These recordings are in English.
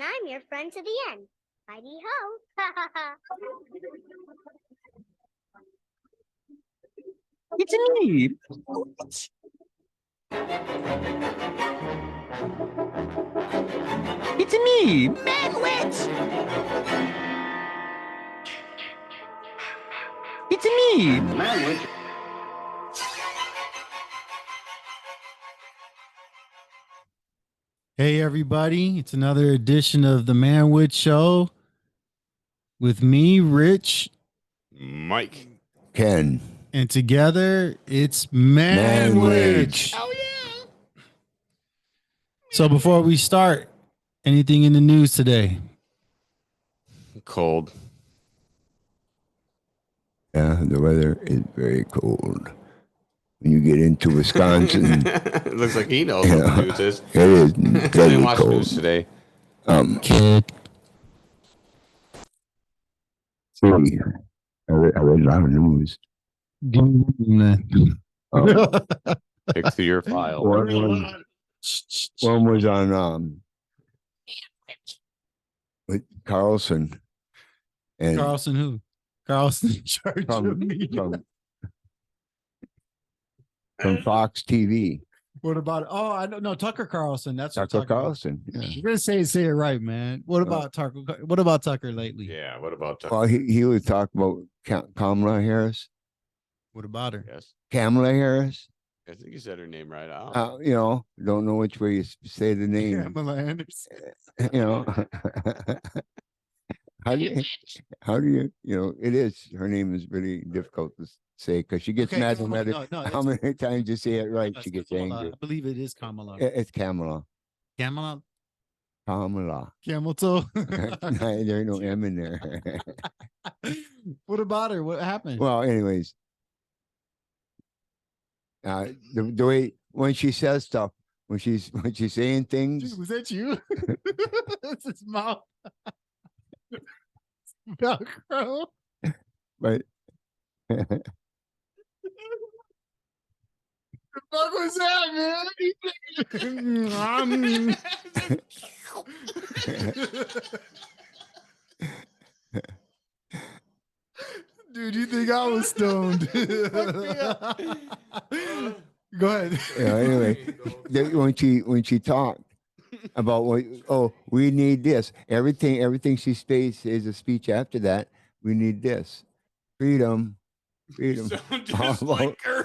And I'm your friend to the end. Heidi ho. It's me. It's me, Manwich. It's me, Manwich. Hey everybody, it's another edition of the Manwich Show with me, Rich, Mike, Ken, and together it's Manwich. oh yeah. So before we start, anything in the news today? Cold. yeah, the weather is very cold. When you get into Wisconsin, It looks like he knows what the news is. it is I didn't deadly watch cold. news today. Kid. See, I read a lot of news. Give me one, man. Pick through your file. One was on with Carlson and Carlson who? Carlson Church. from Fox TV. What about I don't know Tucker Carlson. That's what Tucker Tucker Carlson. Yeah. You're gonna say it right, man. What about Tucker? What about Tucker lately? Yeah, what about that? Well, he would talk about Kamala Harris. What about her? Yes. Kamala Harris. I think you said her name right. Don't know which way you say the name. Pamela Anderson. How do you, it is, her name is really difficult to say because she gets mad no matter how many times you say it right, she gets angry. I believe it is Kamala. It's Kamala. Kamala? Kamala. Camel toe? There ain't no M in there. What about her? What happened? Well, anyways, the way when she says stuff, when she's saying things. Dude, was that you? That's his mouth. Velcro. But the fuck was that, man? Dude, you think I was stoned? Go ahead. Anyway, when she talked about we need this. Everything she states is a speech after that. We need this. Freedom. Sound just like her.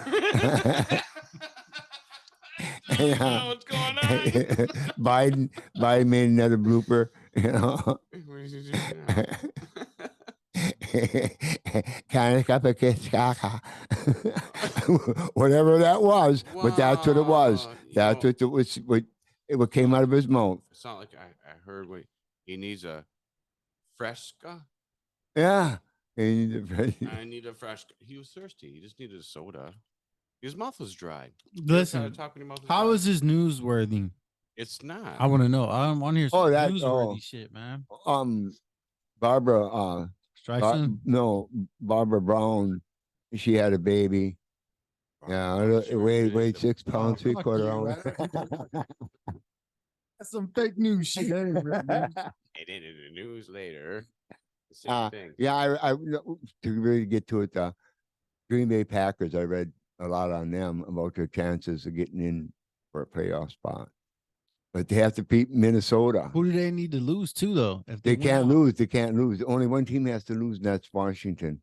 What's going on? Biden made another blooper, whatever that was, but that's what it was. That's what it was. What came out of his mouth. It's not like I heard he needs a fresca. Yeah. I need a fresca. He was thirsty. He just needed a soda. His mouth was dry. Listen, how is this newsworthy? It's not. I want to know. I want to hear some newsworthy shit, man. Barbara Streisand? Barbara Brown, she had a baby. It weighed 6 pounds, 3/4 ounce. That's some fake news shit. And in the news later. Same thing. Yeah, I to really get to it, the Green Bay Packers, I read a lot on them about their chances of getting in for a playoff spot. But they have to beat Minnesota. Who do they need to lose to, though? If they can't lose, they can't lose. Only one team has to lose, and that's Washington.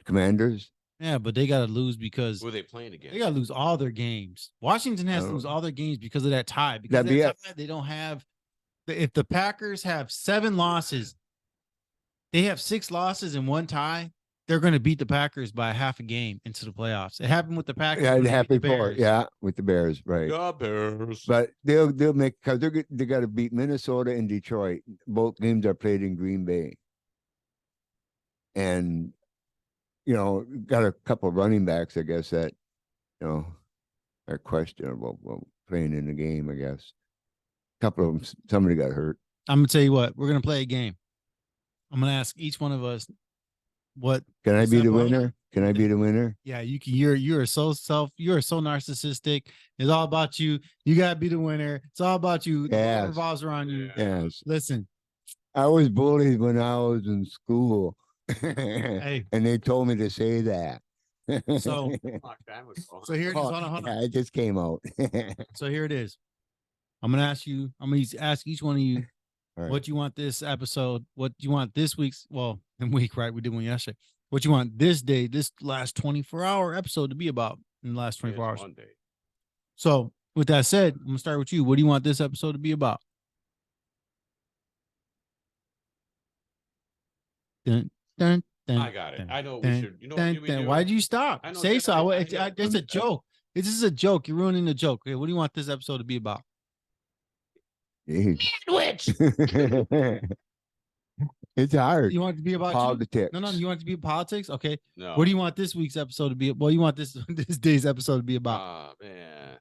Commanders. Yeah, but they got to lose because who are they playing against? They got to lose all their games. Washington has to lose all their games because of that tie. Because that tie, they don't have. If the Packers have 7 losses, they have 6 losses and 1 tie. They're going to beat the Packers by half a game into the playoffs. It happened with the Packers. Yeah, it happened before. Yeah, with the Bears, right? The Bears. But they'll make, because they got to beat Minnesota and Detroit. Both games are played in Green Bay, and got a couple of running backs, I guess, that are questionable playing in the game. I guess a couple of them, somebody got hurt. I'm gonna tell you what. We're gonna play a game. I'm gonna ask each one of us. What can I be the winner? Can I be the winner? Yeah, you can. You're so narcissistic. It's all about you. You gotta be the winner. It's all about you. The world Yes. revolves around you. Yes. Listen, I was bullied when I was in school. Hey. And they told me to say that. so so here it is. Hold on. Yeah, it just came out. So here it is. I'm gonna ask each one of you All right. what you want this episode, what you want this week's, well, in week, right? We did one yesterday. What you want this day, this last 24-hour episode to be about in the last 24 hours. One day. So with that said, I'm gonna start with you. What do you want this episode to be about? Dun, dun, dun, I got it. dun, I know what dun, we should. You know dun, what we dun. do? Why'd you stop? I know, Say so. I know. It's a joke. This is a joke. You're ruining the joke. Okay, what do you want this episode to be about? Manwich. It's hard. You want it to be about Politics. You? No, you want it to be politics? Okay. No. What do you want this week's episode to be? Well, you want this day's episode to be about? Oh man,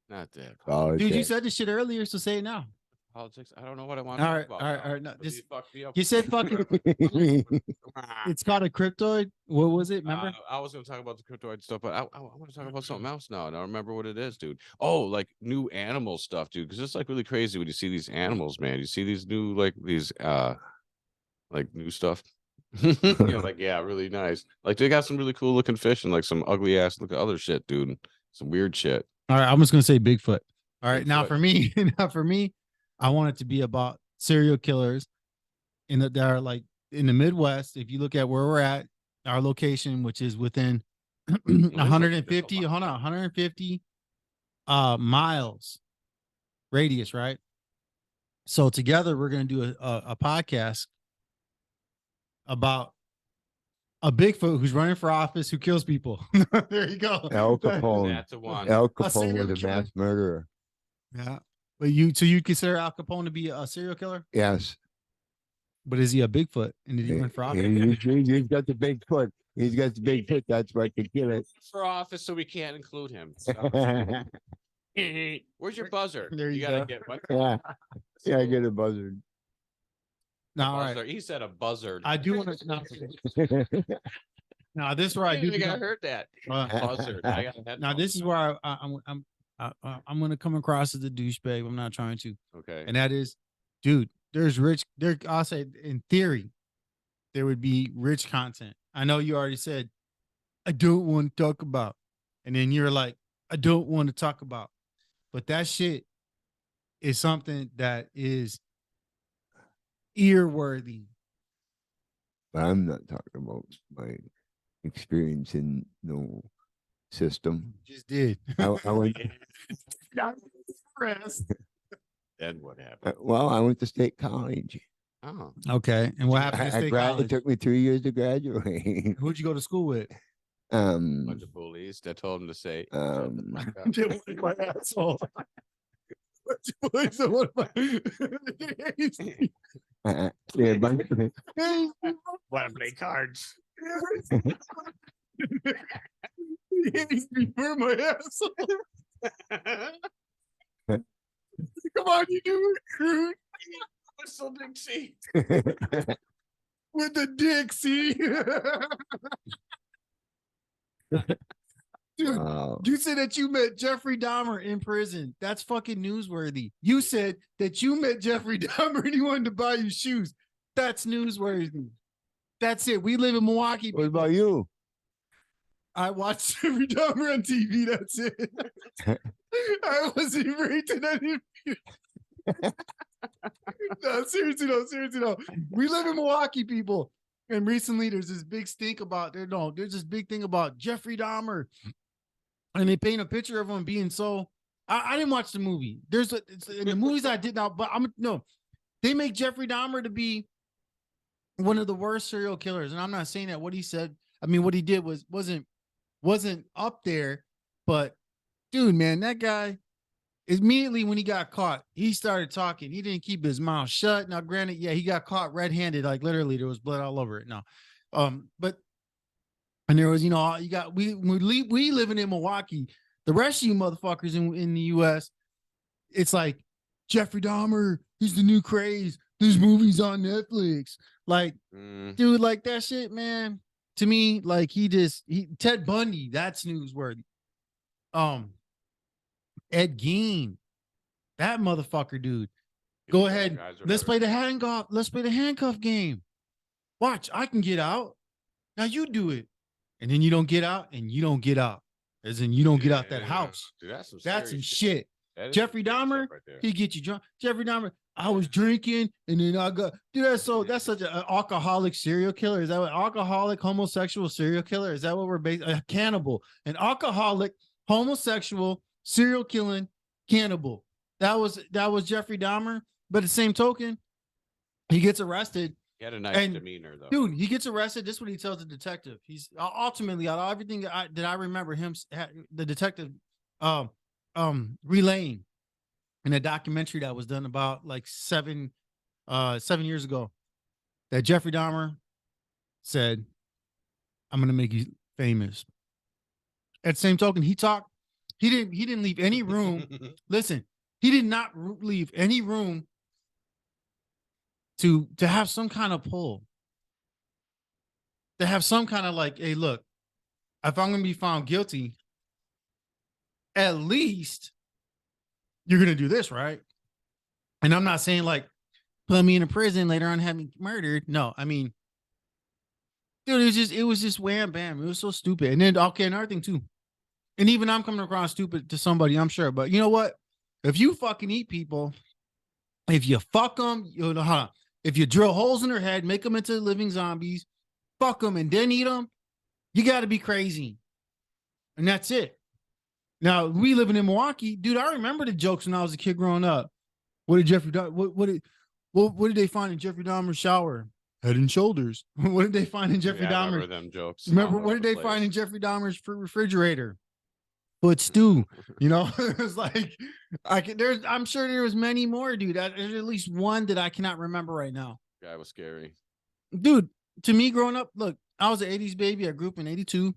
not that. Politics. Dude, you said this shit earlier, so say it now. Politics. I don't know what I want. All to right, talk all right, about all right. now. No, But this- you fucked me up. You said fucking. It's called a cryptoid. What was it? Remember? I was going to talk about the cryptoid stuff, but I want to talk about something else now. And I don't remember what it is, dude. Oh, like new animal stuff, dude. Because it's like really crazy when you see these animals, man. You see these new like new stuff. You're like, yeah, really nice. Like they got some really cool looking fish and like some ugly ass looking other shit, dude. Some weird shit. All right, I'm just gonna say Bigfoot. All right, now Bigfoot. for me, I want it to be about serial killers that are like in the Midwest. If you look at where we're at, our location, which is within 150, 150 miles radius, right? So together we're gonna do a podcast about a Bigfoot who's running for office who kills people. There you go. Al Capone. That's the one. Al A serial Capone was a killer. mass murderer. Yeah. But you consider Al Capone to be a serial killer? Yes. But is he a Bigfoot? And did he run for office? He's got the big foot. He's got the big foot. That's why I can kill it. For office, so we can't include him. Where's your buzzer? There you gotta go. get one. Yeah. Yeah, I get a buzzard. No, all Buzzard. right. He said a buzzard. I do want to. Now this is where I do. think I heard that. Buzzard. I got that. Now this is where I'm going to come across as a douchebag. I'm not trying to, Okay. and that is, dude. I'll say in theory, there would be rich content. I know you already said, I don't want to talk about, and then you're like, I don't want to talk about, but that shit is something that is earworthy. But I'm not talking about my experience in no system. Just did. I went. Then what happened? Well, I went to state college. Oh. Okay, and what happened? To state It college? took me 3 years to graduate. Who'd you go to school with? Bunch of bullies that told him to say. "Shut the fuck up." Asshole. Yeah, bunch of- Want to play cards? Before my asshole. Come on, you do recruit Whistle Dixie. with the Dixie. Dude, Wow. you said that you met Jeffrey Dahmer in prison. That's fucking newsworthy. You said that you met Jeffrey Dahmer and he wanted to buy you shoes. That's newsworthy. That's it. We live in Milwaukee. What about you? I watched Jeffrey Dahmer on TV. That's it. I wasn't rated. I didn't. No, seriously, no. We live in Milwaukee, people. And recently there's this big stink about there's this big thing about Jeffrey Dahmer. And they paint a picture of him being so. I didn't watch the movie. In the movies I did not, but they make Jeffrey Dahmer to be one of the worst serial killers. And I'm not saying that what he said, what he did wasn't up there, but dude, man, that guy immediately when he got caught, he started talking. He didn't keep his mouth shut. Now, granted, yeah, he got caught red-handed, like literally there was blood all over it. No, and there was, we living in Milwaukee. The rest of you motherfuckers in the US, it's like Jeffrey Dahmer, he's the new craze. There's movies on Netflix. Like, dude, like that shit, man. to me, like Ted Bundy, that's newsworthy. Ed Gein, that motherfucker, dude. Go ahead. Let's play the handcuff. Let's play the handcuff game. Watch, I can get out. Now you do it. And then you don't get out, and you don't get out. As in, you don't get out that house. Dude, that's some shit. Jeffrey some Dahmer, right there. he get you drunk. Jeffrey Dahmer, I was drinking, and then I got, dude, that's such an alcoholic serial killer. Is that what alcoholic homosexual serial killer? Is that what we're based? A cannibal, an alcoholic homosexual serial killing cannibal. That was Jeffrey Dahmer. But at the same token, he gets arrested. He had a nice demeanor, though. Dude, he gets arrested. This is what he tells the detective. He's ultimately, out of everything that I remember him, the detective relaying in a documentary that was done about like 7 years ago, that Jeffrey Dahmer said, I'm going to make you famous. At the same token, he didn't leave any room. Listen, he did not leave any room to have some kind of pull, to have some kind of like, hey, look, if I'm going to be found guilty, at least you're going to do this, right? And I'm not saying like, put me in a prison later on, have me murdered. No, I mean, dude, it was just wham bam. It was so stupid. And then, okay, another thing too. And even I'm coming across stupid to somebody, I'm sure. But you know what? If you fucking eat people, if you fuck them, you know, if you drill holes in their head, make them into living zombies, fuck them, and then eat them, you got to be crazy. And that's it. Now, we living in Milwaukee, dude, I remember the jokes when I was a kid growing up. What did what did they find in Jeffrey Dahmer's shower? Head and shoulders. What did they find in Jeffrey Dahmer? I remember them jokes. Remember, what did they find in Jeffrey Dahmer's refrigerator? Foot stew. You know, it's like I'm sure there was many more, dude. There's at least one that I cannot remember right now. Guy was scary. Dude, to me growing up, look, I was an 80s baby. I grew up in 82.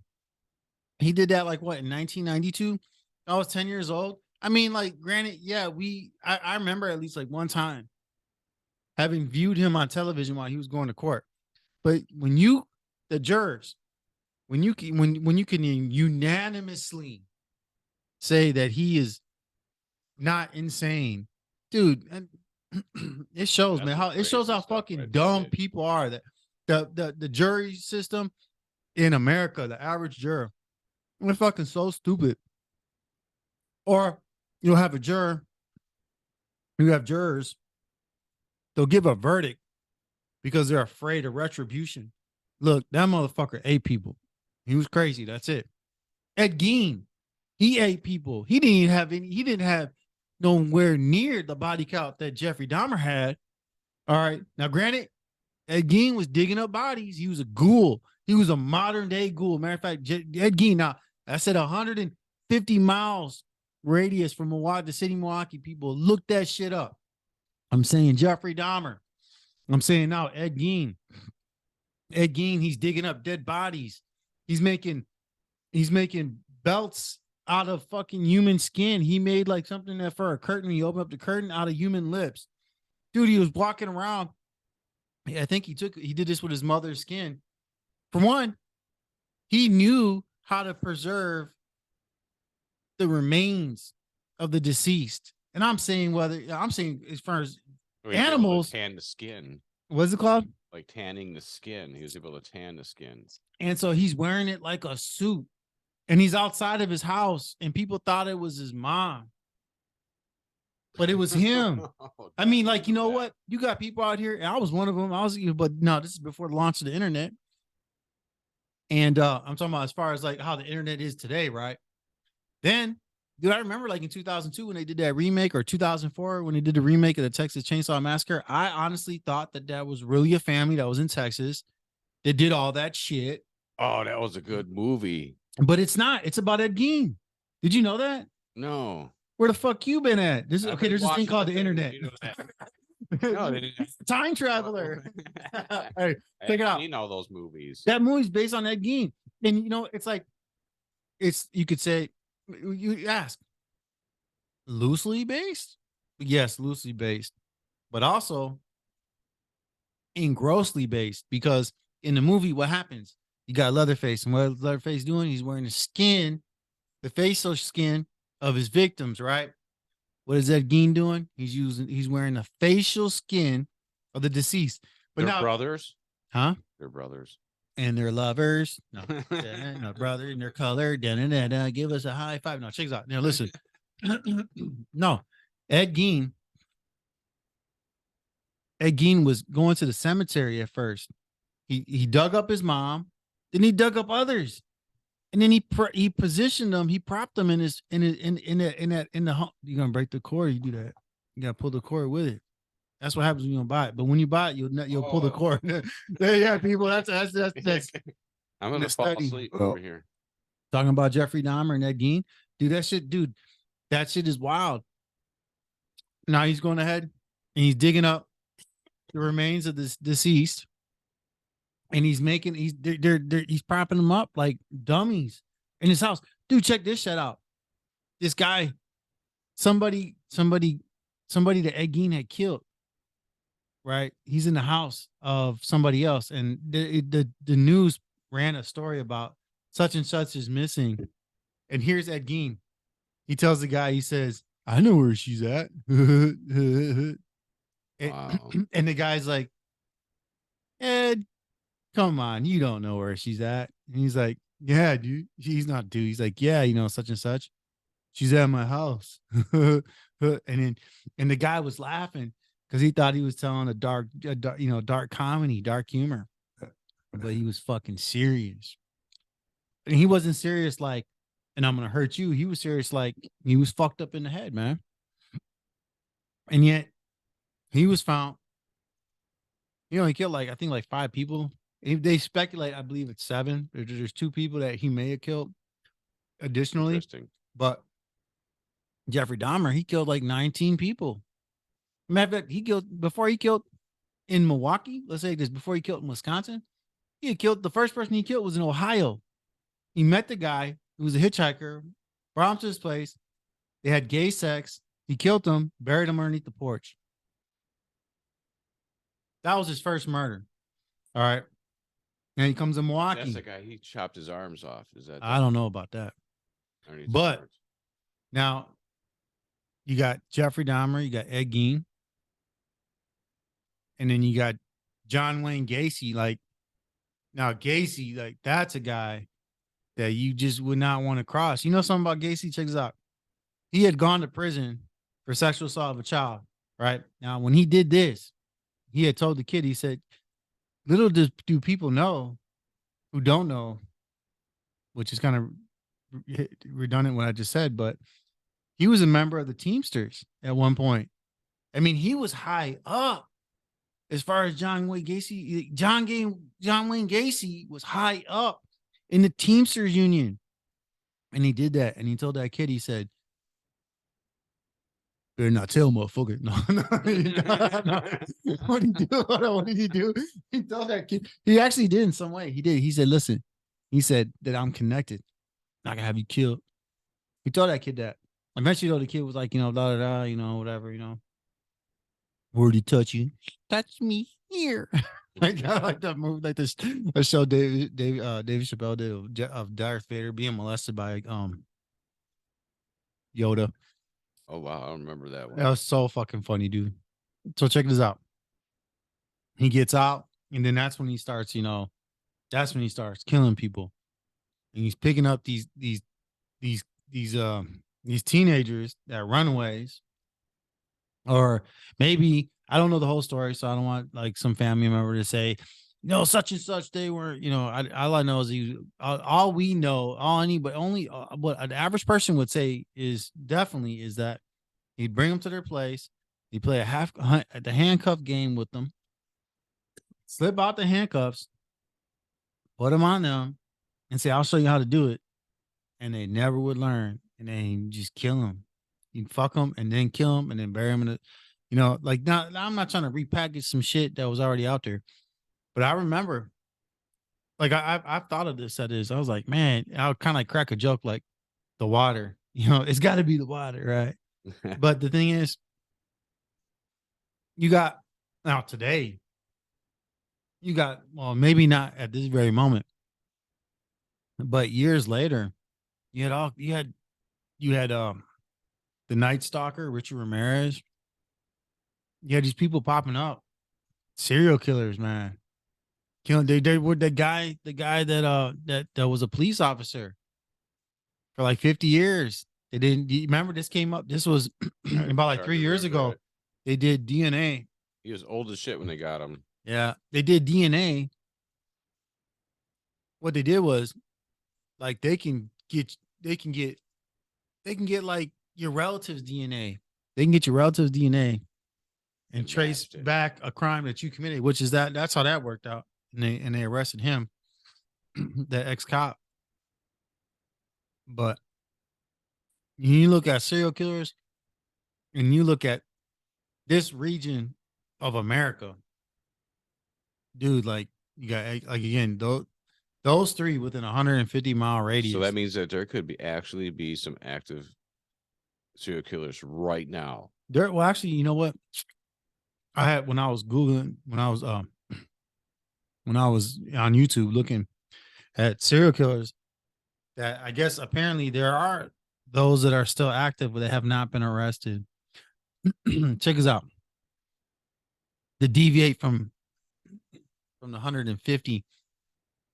He did that like what, in 1992? I was 10 years old. I mean, like, granted, yeah, I remember at least like one time having viewed him on television while he was going to court. But when the jurors, when you can unanimously say that he is not insane, dude, and it shows, man, how it shows how fucking dumb people are. That the jury system in America, the average juror, they're fucking so stupid. Or you'll have a juror, you have jurors, they'll give a verdict because they're afraid of retribution. Look, that motherfucker ate people. He was crazy. That's it. Ed Gein, he ate people. He didn't have nowhere near the body count that Jeffrey Dahmer had. All right. Now, granted, Ed Gein was digging up bodies. He was a ghoul. He was a modern day ghoul. Matter of fact, Ed Gein, now I said 150 miles radius from Milwaukee, the city of Milwaukee, people look that shit up. I'm saying Jeffrey Dahmer. I'm saying now Ed Gein. Ed Gein, he's digging up dead bodies. He's making belts out of fucking human skin. He made like something that for a curtain, he opened up the curtain out of human lips. Dude, he was walking around. I think he did this with his mother's skin. For one, he knew how to preserve the remains of the deceased. And I'm saying as far as animals, tan the skin. What's it called? Like tanning the skin. He was able to tan the skin. And so he's wearing it like a suit. And he's outside of his house, and people thought it was his mom. But it was him. I mean, like, you know what? You got people out here, and I was one of them. But no, this is before the launch of the internet. And I'm talking about as far as like how the internet is today, right? Then, dude, I remember like in 2002 when they did that remake, or 2004 when they did the remake of the Texas Chainsaw Massacre. I honestly thought that was really a family that was in Texas that did all that shit. Oh, that was a good movie. But it's not. It's about Ed Gein. Did you know that? No. Where the fuck you been at? There's this thing called the internet. You know no, Time traveler. Hey, check it out. You know those movies. That movie's based on Ed Gein. And you know, it's like, you could say, you ask, loosely based? Yes, loosely based. But also grossly based, because in the movie, what happens? You got Leatherface, and what Leatherface doing? He's wearing the facial skin of his victims, right? What is Ed Gein doing? He's wearing the facial skin of the deceased. But They're now, brothers. huh? They're brothers. And they're lovers. No, no brother, and their color. Give us a high five. No, check this out. Now listen. No, Ed Gein. Ed Gein was going to the cemetery at first. He dug up his mom, then he dug up others, and then he positioned them. He propped them in the you're gonna break the cord. You do that. You gotta pull the cord with it. That's what happens when you don't buy it. But when you buy it, you'll pull the cord. There you have people. That's I'm gonna fall asleep over here. Talking about Jeffrey Dahmer and Ed Gein, dude. That shit is wild. Now he's going ahead and he's digging up the remains of this deceased, and he's propping them up like dummies in his house. Dude, check this shit out. This guy, somebody that Ed Gein had killed, right? He's in the house of somebody else, and the news ran a story about such and such is missing. And here's Ed Gein. He tells the guy, he says, "I know where she's at." Wow. And the guy's like, "Ed, come on, you don't know where she's at." And he's like, "Yeah, dude." He's not dude. He's like, "Yeah, such and such. She's at my house." And the guy was laughing because he thought he was telling a dark comedy, dark humor, but he was fucking serious. And he wasn't serious like, "And I'm gonna hurt you." He was serious like he was fucked up in the head, man. And yet he was found. He killed I think 5 people. They speculate, I believe it's 7. There's 2 people that he may have killed additionally. Interesting. But Jeffrey Dahmer, he killed 19 people. Matter of fact, before he killed in Milwaukee, let's say this, before he killed in Wisconsin, the first person he killed was in Ohio. He met the guy who was a hitchhiker, brought him to his place. They had gay sex. He killed him, buried him underneath the porch. That was his first murder. All right. And he comes to Milwaukee. That's the guy. He chopped his arms off. Is that? I don't know about that. But now you got Jeffrey Dahmer, you got Ed Gein, and then you got John Wayne Gacy. Now Gacy, that's a guy that you just would not want to cross. You know something about Gacy? Check this out. He had gone to prison for sexual assault of a child, right? Now, when he did this, he had told the kid, he said, little do people know who don't know, which is kind of redundant what I just said, but he was a member of the Teamsters at one point. I mean, he was high up as far as John Wayne Gacy. John Wayne Gacy was high up in the Teamsters Union. And he did that. And he told that kid, he said, "Better not tell, motherfucker." No. What did he do? What did he do? He told that kid. He actually did in some way. He did. He said, "Listen," he said, "that I'm connected. Not gonna have you killed." He told that kid that. Eventually, though, the kid was like, blah, blah, blah, whatever, Where'd he touch you? Touch me here. I like that movie, like this a show David Chappelle did of Darth Vader being molested by Yoda. Oh wow, I don't remember that one. That was so fucking funny, dude. So check this out. He gets out, and then that's when he starts, killing people. And he's picking up these teenagers that runaways. Or maybe I don't know the whole story, so I don't want some family member to say, such and such they were. All I know is what an average person would say is that he'd bring them to their place, he'd play the handcuff game with them, slip out the handcuffs, put them on them, and say, "I'll show you how to do it," and they never would learn, and then just kill them. You fuck them and then kill them and then bury them in now I'm not trying to repackage some shit that was already out there, but I remember, I've thought of this. I was like, man, I'll kind of crack a joke like the water. It's got to be the water, right? But the thing is, today, well, maybe not at this very moment, But years later, you had the Night Stalker, Richard Ramirez. You had these people popping up, serial killers, man. Killing they were the guy that was a police officer for like 50 years. They didn't you remember this came up. This was about like 3 years ago. They did DNA. He was old as shit when they got him. Yeah, they did DNA. What they did was like they can get like your relatives' DNA. They can get your relatives' DNA and trace back a crime that you committed, which is that's how that worked out. And they arrested him, that ex-cop. But you look at serial killers and you look at this region of America, dude, like you got like again, those three within 150-mile radius. So that means that there could be some active serial killers right now. Well, actually, you know what? I had when I was Googling, when I was on YouTube looking at serial killers, that I guess apparently there are those that are still active but they have not been arrested. Check us out. To deviate from the 150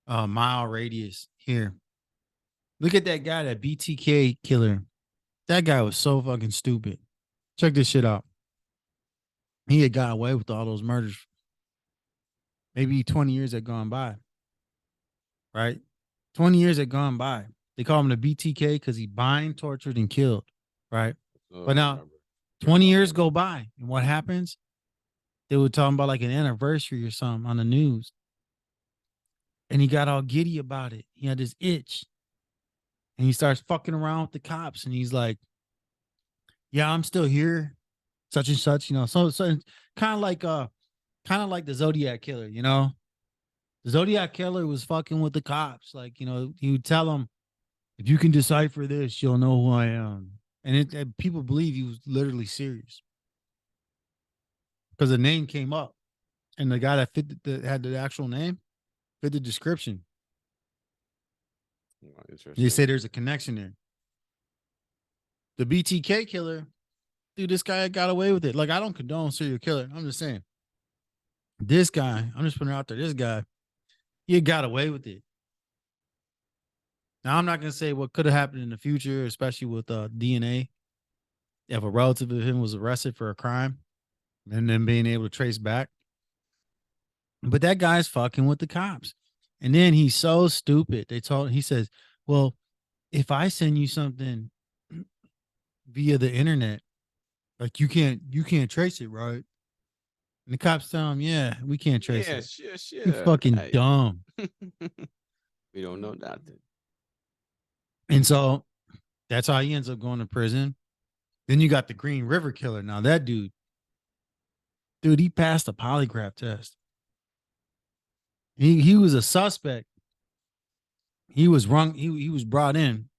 mile radius here. Look at that guy, that BTK killer. That guy was so fucking stupid. Check this shit out. He had got away with all those murders. Maybe 20 years had gone by. Right? 20 years had gone by. They call him the BTK because he bind, tortured, and killed. Right? But now 20 years go by. And what happens? They were talking about like an anniversary or something on the news. And he got all giddy about it. He had this itch. And he starts fucking around with the cops. And he's like, yeah, I'm still here. Such and such, you know. So kind of like the Zodiac killer, you know. The Zodiac killer was fucking with the cops. Like, you know, he would tell them, if you can decipher this, you'll know who I am. And people believe he was literally serious. Because the name came up. And the guy that had the actual name fit the description. Oh, interesting. They say there's a connection there. The BTK killer, dude, this guy got away with it. Like, I don't condone serial killer. I'm just saying. This guy, I'm just putting it out there. This guy, he got away with it. Now, I'm not going to say what could have happened in the future, especially with DNA. If a relative of him was arrested for a crime and then being able to trace back. But that guy's fucking with the cops. And then he's so stupid. He says, well, if I send you something via the internet, like you can't trace it, right? And the cops tell him, yeah, we can't trace it. Yes. You fucking dumb. We don't know nothing. And so that's how he ends up going to prison. Then you got the Green River Killer. Now that dude, he passed a polygraph test. He was a suspect. He was wrong. He was brought in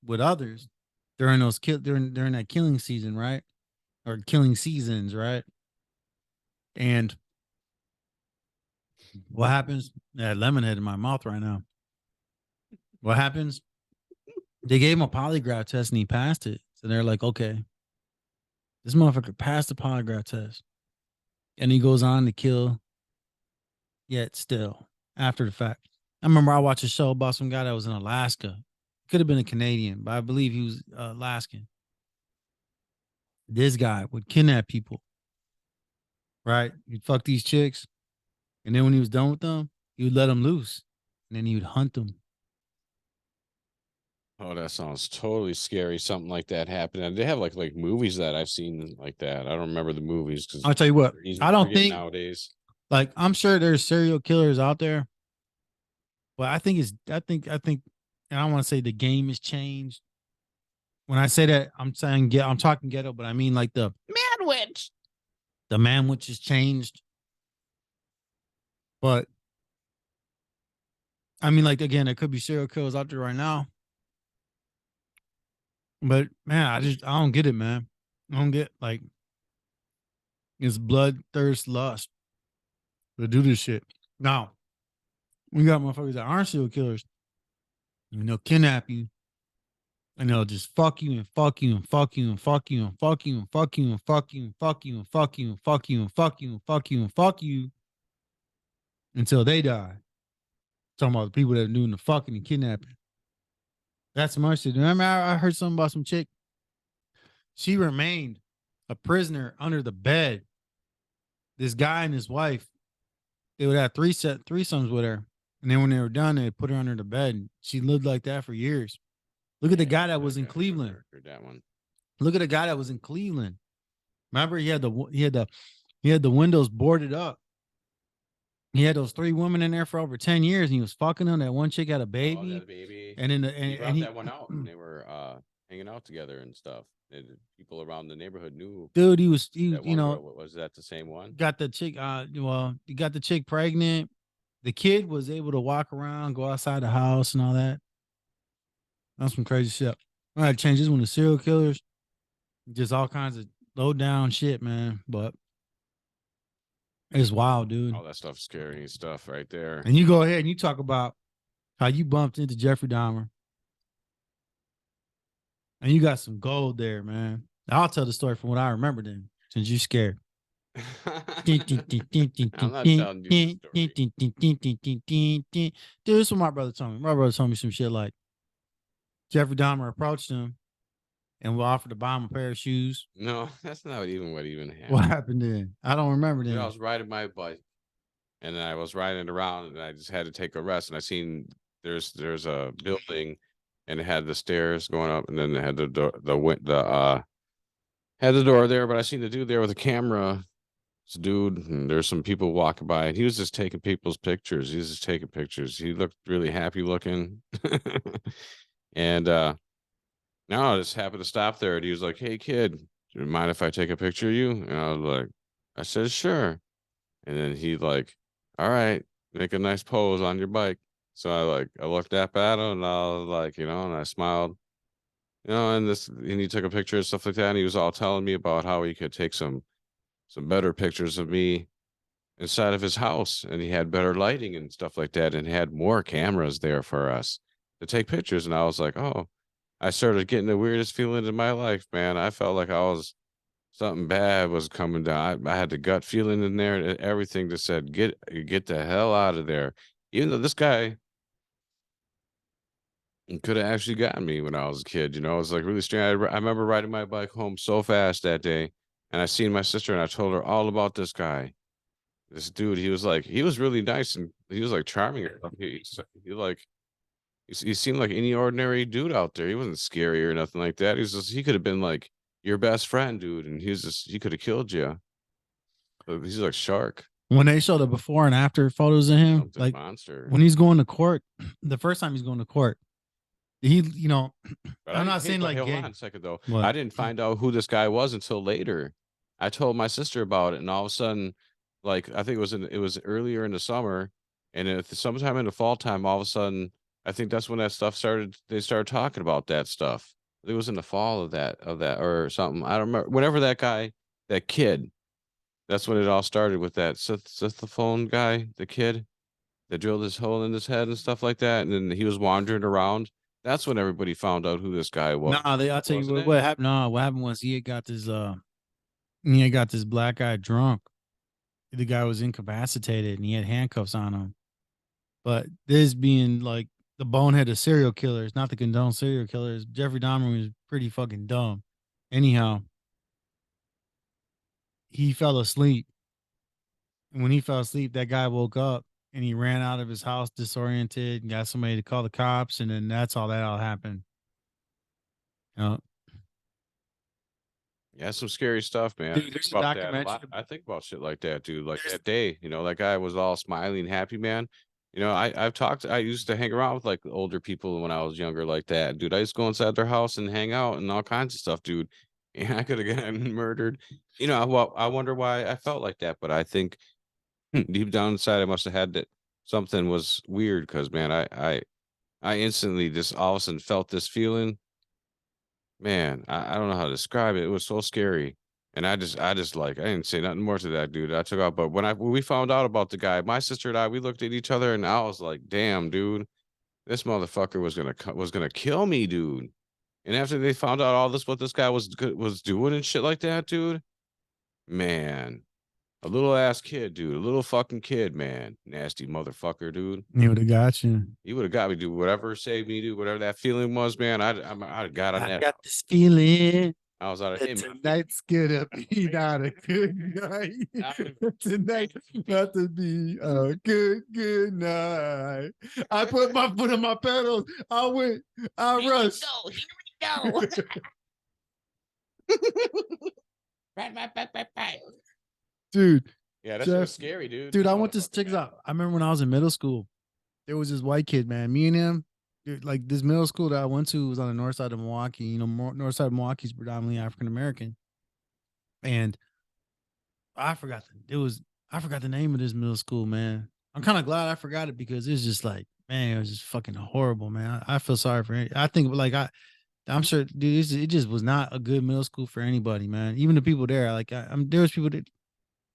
with others during during that killing season, right? Or killing seasons, right? And what happens? I had lemonade in my mouth right now. What happens? They gave him a polygraph test and he passed it. So they're like, okay, this motherfucker passed the polygraph test. And he goes on to kill, yet still, after the fact. I remember I watched a show about some guy that was in Alaska. Could have been a Canadian, but I believe he was Alaskan. This guy would kidnap people, right? He'd fuck these chicks. And then when he was done with them, he would let them loose. And then he would hunt them. Oh, that sounds totally scary. Something like that happened. And they have like movies that I've seen like that. I don't remember the movies because I'll tell you what, I don't think nowadays. Like, I'm sure there's serial killers out there, but I think, and I don't want to say the game has changed. When I say that, I'm talking ghetto, but I mean like the Manwich. The Manwich has changed. But I mean, like, again, there could be serial killers out there right now. But man, I don't get it, man. I don't get, like, it's blood, thirst, lust to do this shit. Now, we got motherfuckers that aren't serial killers. And they'll kidnap you. And they'll just fuck you and fuck you and fuck you and fuck you and fuck you and fuck you and fuck you and fuck you and fuck you and fuck you and fuck you and fuck you and fuck you until they die. Talking about the people that are doing the fucking and kidnapping. That's mercy. Remember, I heard something about some chick. She remained a prisoner under the bed. This guy and his wife, they would have threesomes with her. And then when they were done, they put her under the bed. She lived like that for years. Look at the guy that was in Cleveland. That one. Look at the guy that was in Cleveland. Remember, he had the windows boarded up. He had those 3 women in there for over 10 years, and he was fucking them. That one chick had a baby. Oh, that baby. And then He brought that one out, and they were hanging out together and stuff. And people around the neighborhood knew. Dude, you one, know, was that the same one? got the chick. He got the chick pregnant. The kid was able to walk around, go outside the house, and all that. That's some crazy shit. I had to change this one to serial killers. Just all kinds of low down shit, man. But it's wild, dude. All that stuff, scary stuff right there. And you go ahead and you talk about how you bumped into Jeffrey Dahmer. And you got some gold there, man. I'll tell the story from what I remember then, since you're scared. I'm not telling you the story. Dude, this is what my brother told me. My brother told me some shit like Jeffrey Dahmer approached him and offered to buy him a pair of shoes. No, that's not even what happened. What happened then? I don't remember then. You know, I was riding my bike, and I was riding around, and I just had to take a rest. And I seen there's a building, and it had the stairs going up, and then it had had the door there. But I seen the dude there with a camera. This dude, and there's some people walking by, and he was just taking people's pictures. He was just taking pictures. He looked really happy looking. And now I just happened to stop there, and he was like, "Hey kid, do you mind if I take a picture of you?" And I said, "Sure." And then he like, "All right, make a nice pose on your bike." So I looked up at him, and I was like, and I smiled, and he took a picture and stuff like that. And he was all telling me about how he could take some better pictures of me inside of his house, and he had better lighting and stuff like that, and had more cameras there for us to take pictures. And I was like, oh, I started getting the weirdest feeling in my life, man. I felt like something bad was coming down. I had the gut feeling in there, and everything just said, get the hell out of there. Even though this guy could have actually gotten me when I was a kid, it was like really strange. I remember riding my bike home so fast that day, and I seen my sister, and I told her all about this guy. This dude, he was really nice, and he was like charming. He seemed like any ordinary dude out there. He wasn't scary or nothing like that. He could have been like your best friend, dude, and he could have killed you. He's like shark. When they show the before and after photos of him, Something like monster. when he's going to court, the first time he's going to court, I'm not saying like hold gay. on a second though. What? I didn't find out who this guy was until later. I told my sister about it, and all of a sudden, like I think it was earlier in the summer, and sometime in the fall time, all of a sudden, I think that's when that stuff started. They started talking about that stuff. It was in the fall of that or something. I don't remember. Whenever that kid, that's when it all started with that phone guy, the kid that drilled his hole in his head and stuff like that. And then he was wandering around. That's when everybody found out who this guy was. I'll tell you what happened. No, what happened was he had got this black guy drunk. The guy was incapacitated, and he had handcuffs on him. But this being like the bonehead of serial killers, not to condone serial killers, Jeffrey Dahmer was pretty fucking dumb. Anyhow, he fell asleep. And when he fell asleep, that guy woke up, and he ran out of his house disoriented and got somebody to call the cops. And then that all happened. Yeah, some scary stuff, man. Dude, there's a documentary. I think about shit like that, dude. Like that day, that guy was all smiling, happy, man. I used to hang around with like older people when I was younger like that, dude. I used to go inside their house and hang out and all kinds of stuff, dude. And I could have gotten murdered. I wonder why I felt like that, but I think deep down inside I must have had that something was weird, because man, I instantly just all of a sudden felt this feeling. Man, I don't know how to describe it. It was so scary. And I didn't say nothing more to that dude. I took out, but when we found out about the guy, my sister and I, we looked at each other, and I was like, damn, dude, this motherfucker was gonna kill me, dude. And after they found out all this, what this guy was doing and shit like that, dude, man, a little ass kid, dude, a little fucking kid, man, nasty motherfucker, dude. He would have got you. He would have got me, dude. Whatever saved me, dude. Whatever that feeling was, man. I'd got on I that. got this feeling. I was out of hey, Tonight's gonna be not a good night. Tonight's about to be a good night. I put my foot on my pedals. I rushed. So here we go. Dude, yeah, that's Jeff, scary, dude. dude, I went to check this out. I remember when I was in middle school, there was this white kid, man. Me and him, dude, like this middle school that I went to was on the north side of Milwaukee. You know, north side of Milwaukee is predominantly African American. And I forgot the name of this middle school, man. I'm kind of glad I forgot it because it's just like, man, it was just fucking horrible, man. I feel sorry for it. I think like I'm sure, dude, it just was not a good middle school for anybody, man. Even the people there, like there was people that,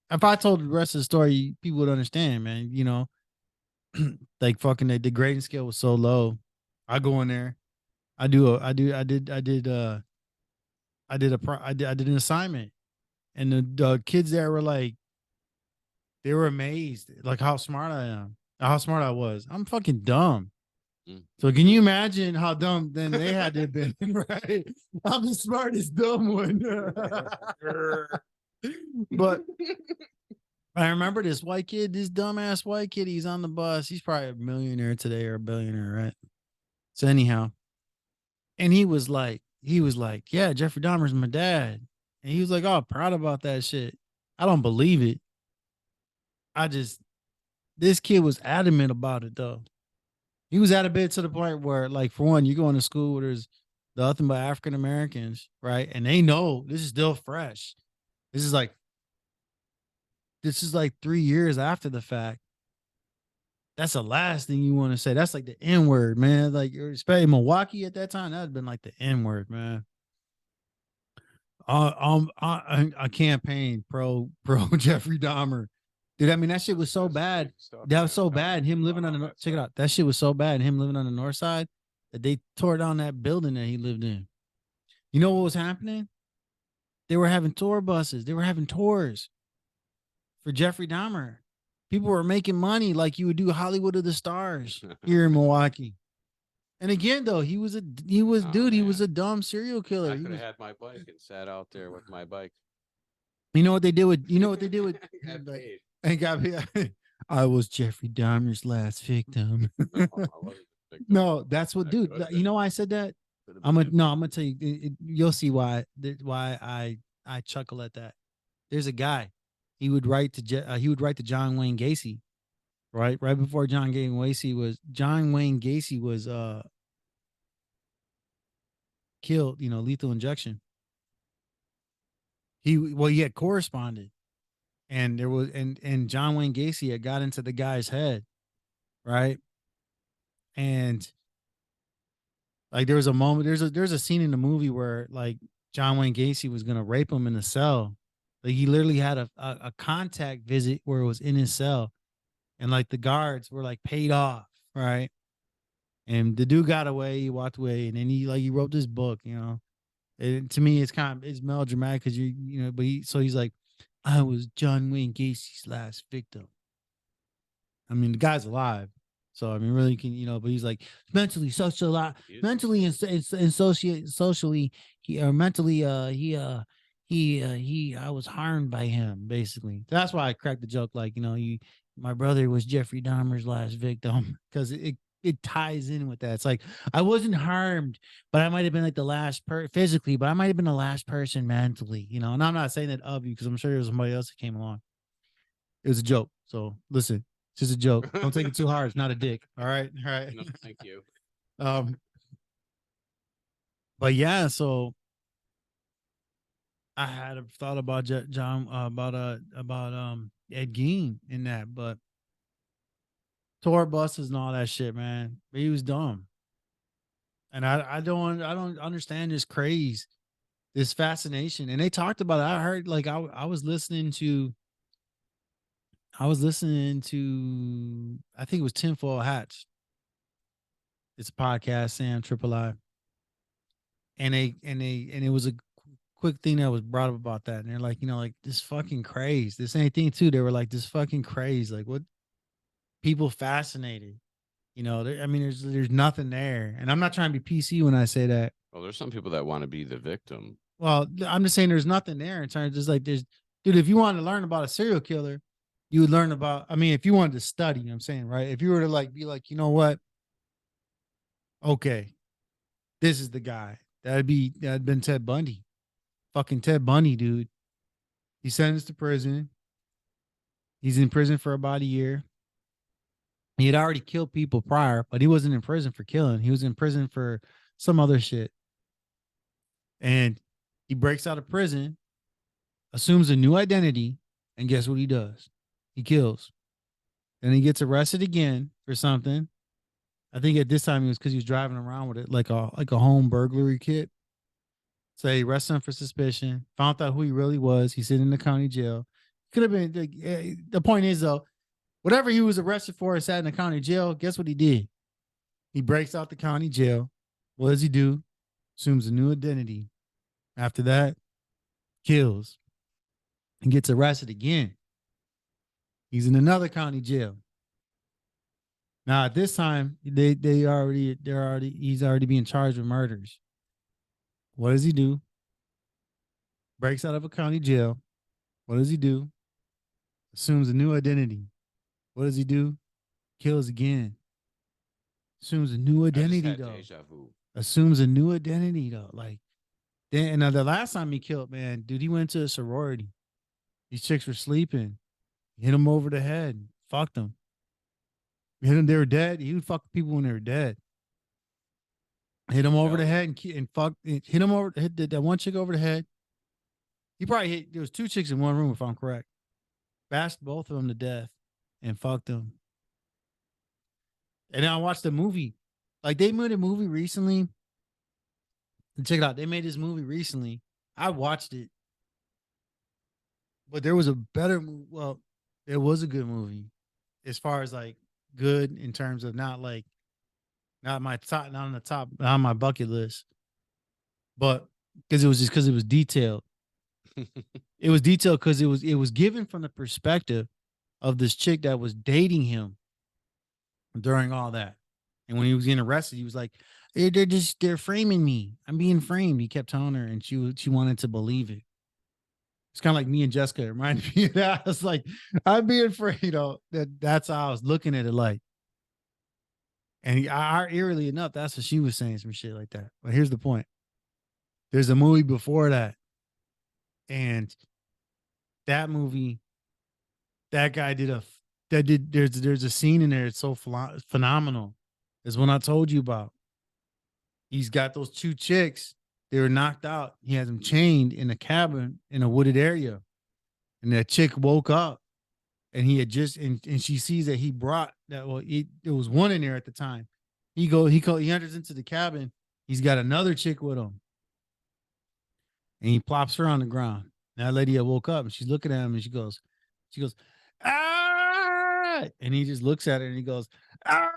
if I told the rest of the story, people would understand, man. You know, like fucking the grading scale was so low. I go in there, I did an assignment, and the kids there were like, they were amazed, like how smart I am, how smart I was. I'm fucking dumb. So can you imagine how dumb then they had to have been, right? I'm the smartest dumb one. But I remember this white kid, this dumbass white kid, he's on the bus. He's probably a millionaire today or a billionaire, right? So anyhow, and he was like, yeah, Jeffrey Dahmer's my dad. And he was like, oh, proud about that shit. I don't believe it. This kid was adamant about it though. He was adamant to the point where, like, for one, you go into school where there's nothing but African Americans, right? And they know this is still fresh. This is like 3 years after the fact. That's the last thing you want to say. That's like the N word, man. Like, especially Milwaukee at that time, that would have been like the N word, man. A campaign pro Jeffrey Dahmer. Dude, I mean, that shit was so bad. That was so bad. Him living on the, check it out. That shit was so bad. Him living on the north side that they tore down that building that he lived in. You know what was happening? They were having tour buses. They were having tours for Jeffrey Dahmer. People were making money like you would do Hollywood of the Stars here in Milwaukee. And again, though, he was a dumb serial killer. I could have had my bike and sat out there with my bike. You know what they did with I was Jeffrey Dahmer's last victim. No, that's what, dude. You know why I said that? I'm gonna tell you. You'll see why I chuckle at that. There's a guy. He would write to John Wayne Gacy, right before John Wayne Gacy was killed. You know, lethal injection. He had corresponded, and there was and John Wayne Gacy had got into the guy's head, right? And like there was a moment, there's a scene in the movie where like John Wayne Gacy was gonna rape him in the cell. Like he literally had a contact visit where it was in his cell, and like the guards were like paid off, right? And the dude got away, he walked away, and then he wrote this book, you know. And to me, it's melodramatic because but he's like, I was John Wayne Gacy's last victim. I mean, the guy's alive, so I mean, really can but he's like mentally, socially, I was harmed by him, basically. That's why I cracked the joke, like, my brother was Jeffrey Dahmer's last victim, because it ties in with that. It's like, I wasn't harmed, but I might have been like the last physically, but I might have been the last person mentally, and I'm not saying that of you, because I'm sure there was somebody else that came along. It was a joke. So listen, it's just a joke. Don't take it too hard. It's not a dick. All right. No, thank you. But yeah, so I had a thought about John, about Ed Gein in that, but tour buses and all that shit, man. He was dumb. And I don't understand this craze, this fascination. And they talked about it. I heard, like, I was listening to I think it was Tinfoil Hats. It's a podcast, Sam Triple I. And it was a quick thing that was brought up about that. And they're like, like this fucking craze. The same thing too. They were like, this fucking craze. Like what people fascinated. There's nothing there. And I'm not trying to be PC when I say that. Well, there's some people that want to be the victim. Well, I'm just saying there's nothing there in terms of just like dude, if you wanted to learn about a serial killer, you would learn about, if you wanted to study, I'm saying, right? If you were to like be like, you know what? Okay, this is the guy. That'd been Ted Bundy. Fucking Ted Bundy, dude. He's sentenced to prison. He's in prison for about a year. He had already killed people prior, but he wasn't in prison for killing. He was in prison for some other shit. And he breaks out of prison, assumes a new identity, and guess what he does? He kills. Then he gets arrested again for something. I think at this time it was because he was driving around with it like a home burglary kit. So they arrested him for suspicion, found out who he really was. He's sitting in the county jail. Could have been, the point is though, whatever he was arrested for and sat in the county jail, guess what he did? He breaks out the county jail. What does he do? Assumes a new identity. After that, kills and gets arrested again. He's in another county jail. Now at this time, he's already being charged with murders. What does he do? Breaks out of a county jail. What does he do? Assumes a new identity. What does he do? Kills again. Assumes a new identity though. Assumes a new identity though. Like then, and the last time he killed, man, dude, he went to a sorority. These chicks were sleeping. Hit them over the head. Fucked them. Hit them. They were dead. He would fuck people when they were dead. Hit him over the head and fuck. Hit him over. Hit that one chick over the head. He probably hit. There was 2 chicks in one room, if I'm correct. Bashed both of them to death and fucked them. And then I watched the movie. Like they made a movie recently. And check it out. They made this movie recently. I watched it. But there was a better movie. Well, it was a good movie. As far as like good in terms of not on the top, not on my bucket list. But because it was detailed. It was detailed because it was given from the perspective of this chick that was dating him during all that. And when he was getting arrested, he was like, they're framing me. I'm being framed. He kept telling her, and she wanted to believe it. It's kind of like me and Jessica. It reminded me of that. I was like, I'm being framed. That's how I was looking at it like. And eerily enough, that's what she was saying, some shit like that. But here's the point. There's a movie before that. And that movie, that guy there's a scene in there. It's so phenomenal. It's one I told you about. He's got those 2 chicks. They were knocked out. He has them chained in a cabin in a wooded area. And that chick woke up and he had just, and she sees that he brought that. Well, there was one in there at the time. He enters into the cabin. He's got another chick with him. And he plops her on the ground. And that lady had woke up and she's looking at him and she goes, ah! And he just looks at her and he goes, ah!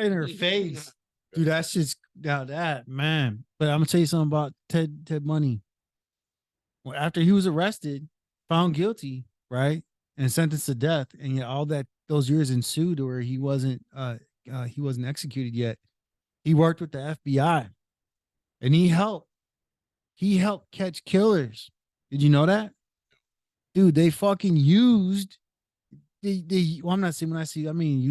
In her face. Dude, that's just now that, man. But I'm gonna tell you something about Ted Bundy. Well, after he was arrested, found guilty, right, and sentenced to death, and yet all those years ensued where he wasn't executed yet. He worked with the FBI, and he helped catch killers. Did you know that? Dude, they fucking used well, I'm not saying when I see, I mean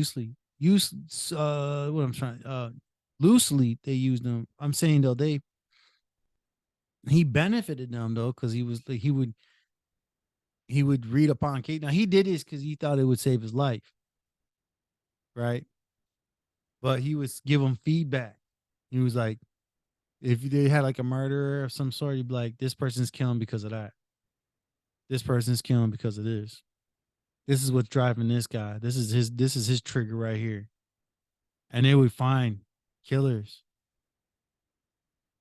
loosely they used them. I'm saying though he benefited them though, because he was like he would read upon case. Now he did this because he thought it would save his life, right? But he would give them feedback. He was like, if they had like a murderer of some sort, he'd be like, this person's killing because of that. This person's killing because of this. This is what's driving this guy. This is his trigger right here. And they would find killers.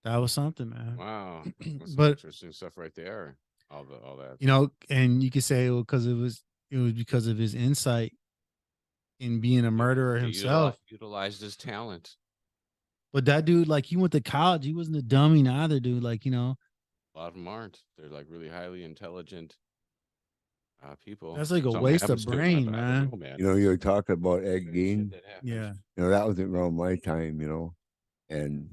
That was something, man. Wow. That's But interesting stuff right there. All that. And you could say because it was because of his insight in being a murderer himself. Utilized his talent. But that dude, like, he went to college. He wasn't a dummy neither, dude. Like, A lot of them aren't. They're like really highly intelligent people. that's like a Something waste of happens to 'em. brain, I don't man. know, man. You know, you're talking about Ed Crazy Gein. shit that happens. Yeah. That wasn't around my time, and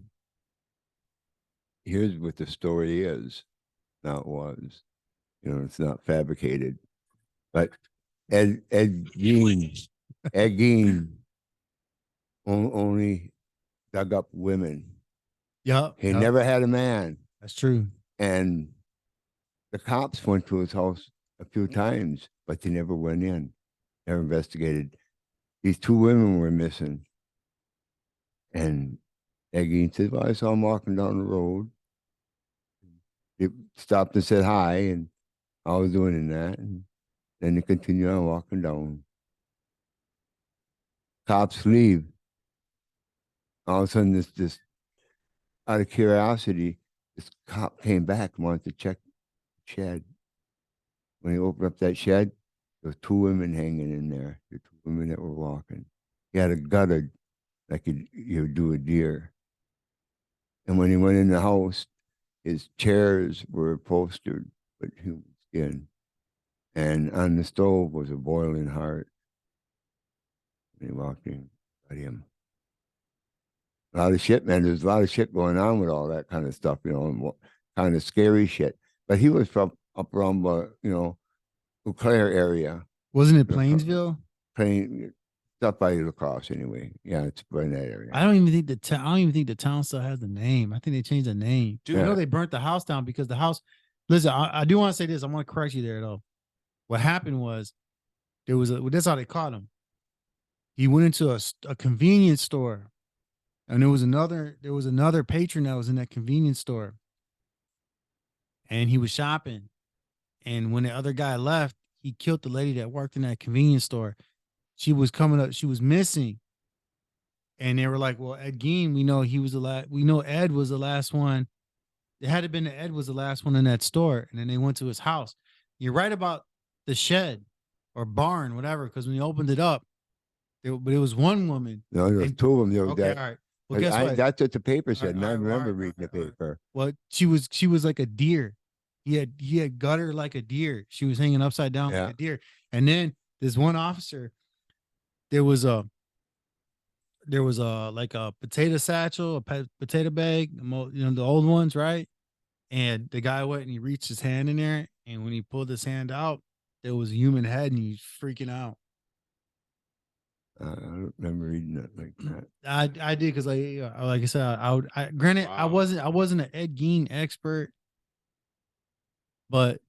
here's what the story is. Now it was, it's not fabricated, but Ed Gein only dug up women. Yep. He never had a man. That's true. And the cops went to his house a few times, but they never went in, never investigated. These 2 women were missing. And Ed Gein said, well, I saw him walking down the road. He stopped and said hi, and I was doing in that. And then they continued on walking down. Cops leave. All of a sudden, this out of curiosity, this cop came back and wanted to check the shed. When he opened up that shed, there were 2 women hanging in there. The 2 women that were walking. He had a gutted like you would do a deer. And when he went in the house, his chairs were upholstered with human skin. And on the stove was a boiling heart. And he walked in, got him. A lot of shit, man. There's a lot of shit going on with all that kind of stuff, and kind of scary shit. But he was from up around, Eau Claire area. Wasn't it Plainsville? Stuff by La Crosse anyway. Yeah, it's in that area. I don't even think the town still has the name. I think they changed the name. Dude, I know they burnt the house down because the house. Listen, I do want to say this. I want to correct you there though. What happened was that's how they caught him. He went into a convenience store, and there was another patron that was in that convenience store, and he was shopping. And when the other guy left, he killed the lady that worked in that convenience store. She was coming up. She was missing. And they were like, well, Ed Gein, we know he was the last. We know Ed was the last one. It had to been that Ed was the last one in that store. And then they went to his house. You're right about the shed or barn, whatever, because when he opened it up, but it was one woman. No, there was 2 of them. There was Okay, that. all right. Well, guess what? That's what the paper said, and All I right, remember all right, reading the all right. paper. Well, she was like a deer. He had gut her like a deer. She was hanging upside down like a deer. And then this one officer, there was a like a potato satchel, a potato bag, the old ones, right? And the guy went and he reached his hand in there, and when he pulled his hand out, there was a human head, and he was freaking out. I don't remember reading that like that. I did because like I said, granted, wow. I wasn't an Ed Gein expert, but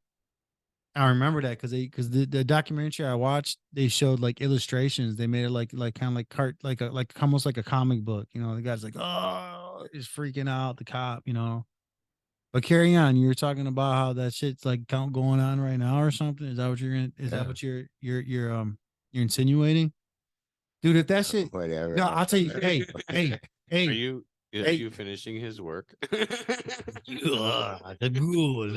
I remember that because the documentary I watched, they showed like illustrations. They made it like kind of like almost like a comic book. The guy's like, oh, he's freaking out, the cop, But carry on. You were talking about how that shit's like going on right now or something. Is that what that what you're insinuating? Dude, if that shit, whatever. No, I'll tell you. Hey. Are you finishing his work? The ghoul.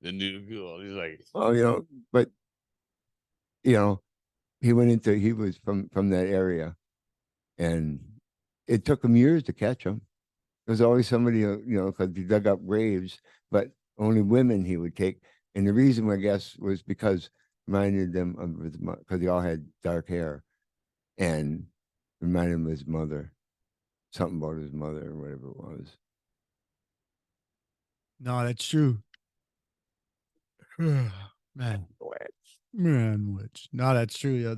The new ghoul. He's like, oh, but he was from that area, and it took him years to catch him. There was always somebody, because he dug up graves, but only women he would take. And the reason, I guess, was because reminded them of his mother, because they all had dark hair, and reminded him of his mother, something about his mother or whatever it was. No, that's true. Manwich. No, that's true.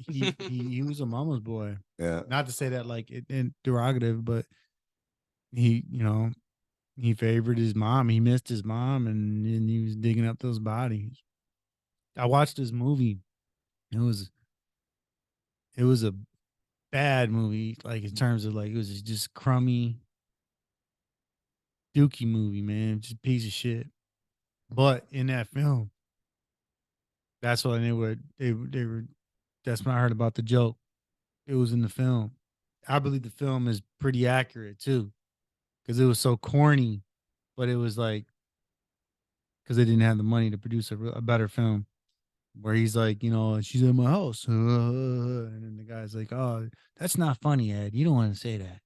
He was a mama's boy. Yeah. Not to say that like in derogative, but he favored his mom. He missed his mom, and he was digging up those bodies. I watched this movie. It was a bad movie, like in terms of like it was just crummy, dookie movie, man, just a piece of shit. But in that film, that's what I knew. They were. That's when I heard about the joke. It was in the film. I believe the film is pretty accurate too, because it was so corny, but it was like because they didn't have the money to produce a better film. Where he's like, she's at my house, and then the guy's like, "Oh, that's not funny, Ed. You don't want to say that."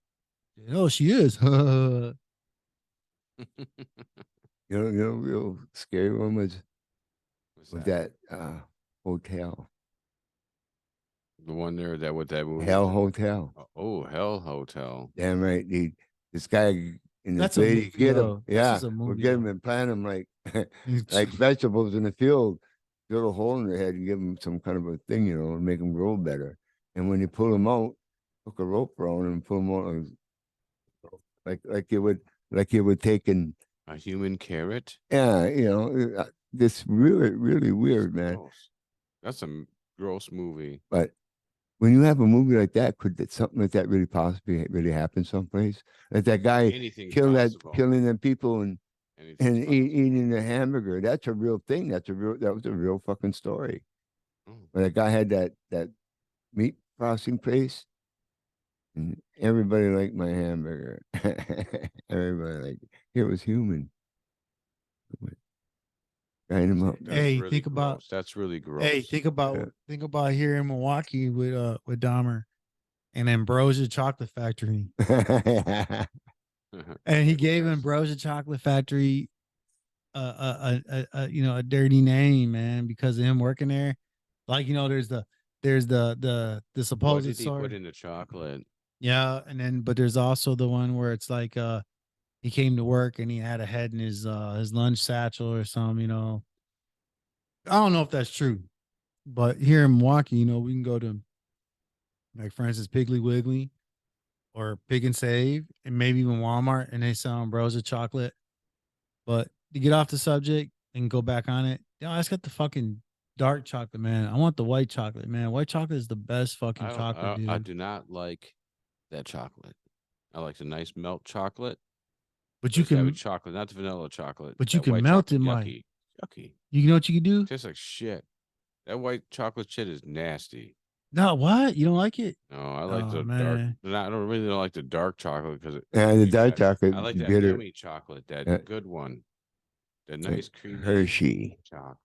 Oh, she is. Real scary one was What's that hotel, The one there that with that movie. Hell Hotel. Oh, Hell Hotel. Damn right. This guy and That's this a lady movie, get him. though. That's Yeah, just a we'll movie, get him though. and plant him like like vegetables in the field. Drill a hole in their head and give them some kind of a thing, and make them grow better. And when you pull them out, hook a rope around them and pull them out like you would take in A human carrot. yeah, this really really weird, man. Gross. That's a gross movie. But when you have a movie like that, could something like that really possibly really happen someplace? Like that guy Anything's possible. killing them people and Anything's possible. eating a hamburger. That was a real fucking story. Oh. But that guy had that meat frosting place, and everybody liked my hamburger. Everybody liked it. It was human. Grind him up. That's Hey, really think about- gross. That's really gross. Hey, think about here in Milwaukee with Dahmer and Ambrosia Chocolate Factory. And he gave Ambrosia Chocolate Factory a dirty name, man, because of him working there. Like, there's the What supposed did he story. put in the chocolate? Yeah, and then but there's also the one where it's like he came to work and he had a head in his lunch satchel or something, I don't know if that's true. But here in Milwaukee, we can go to, like, for instance, Piggly Wiggly or Pick and Save and maybe even Walmart, and they sell Ambrosia chocolate. But to get off the subject and go back on it, I just got the fucking dark chocolate, man. I want the white chocolate, man. White chocolate is the best fucking chocolate, dude. I do not like that chocolate. I like the nice melt chocolate. But you Just have can it chocolate, not the vanilla chocolate. But you That can white melt chocolate, it, Mike. yucky. Yucky. You know what you can do? Tastes like shit. That white chocolate shit is nasty. No, what? You don't like it? No, I like Oh, the dark. man. I don't really like the dark chocolate because the dark chocolate. I like that bitter yummy chocolate, that Yeah. good one, that nice creamy Hershey. chocolate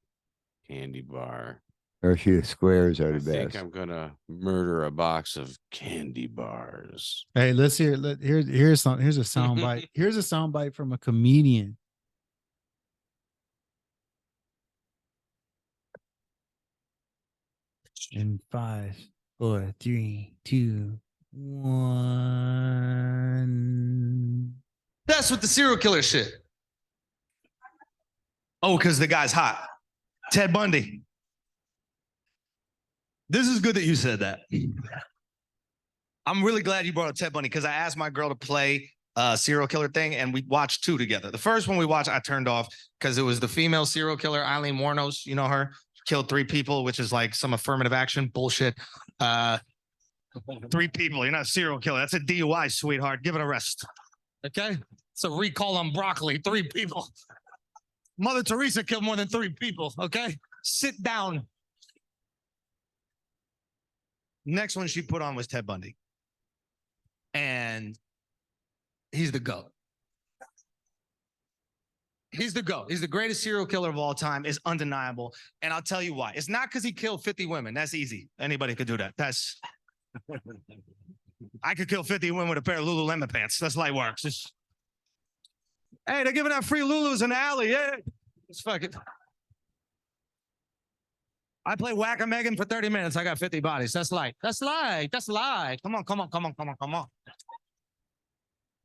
candy bar. Hershey squares are I the think best. I'm gonna murder a box of candy bars. Hey, let's hear. Here's a sound bite. Here's a sound bite from a comedian. In 5, 4, 3, 2, 1. That's with the serial killer shit. Oh, because the guy's hot. Ted Bundy. This is good that you said that. I'm really glad you brought up Ted Bundy because I asked my girl to play a serial killer thing and we watched 2 together. The first one we watched, I turned off because it was the female serial killer, Eileen Wuornos. You know her? Killed 3 people, which is like some affirmative action bullshit. 3 people. You're not a serial killer. That's a DUI, sweetheart. Give it a rest. Okay? It's a recall on broccoli. 3 people. Mother Teresa killed more than 3 people. Okay? Sit down. Next one she put on was Ted Bundy. And he's the GOAT. He's the GOAT. He's the greatest serial killer of all time. It's undeniable. And I'll tell you why. It's not because he killed 50 women. That's easy. Anybody could do that. I could kill 50 women with a pair of Lululemon pants. That's light work. Hey, they're giving out free Lulus in the alley. Yeah. It's fucking. I play Whack-A-Megan for 30 minutes. I got 50 bodies. That's light. That's light. That's light. Come on.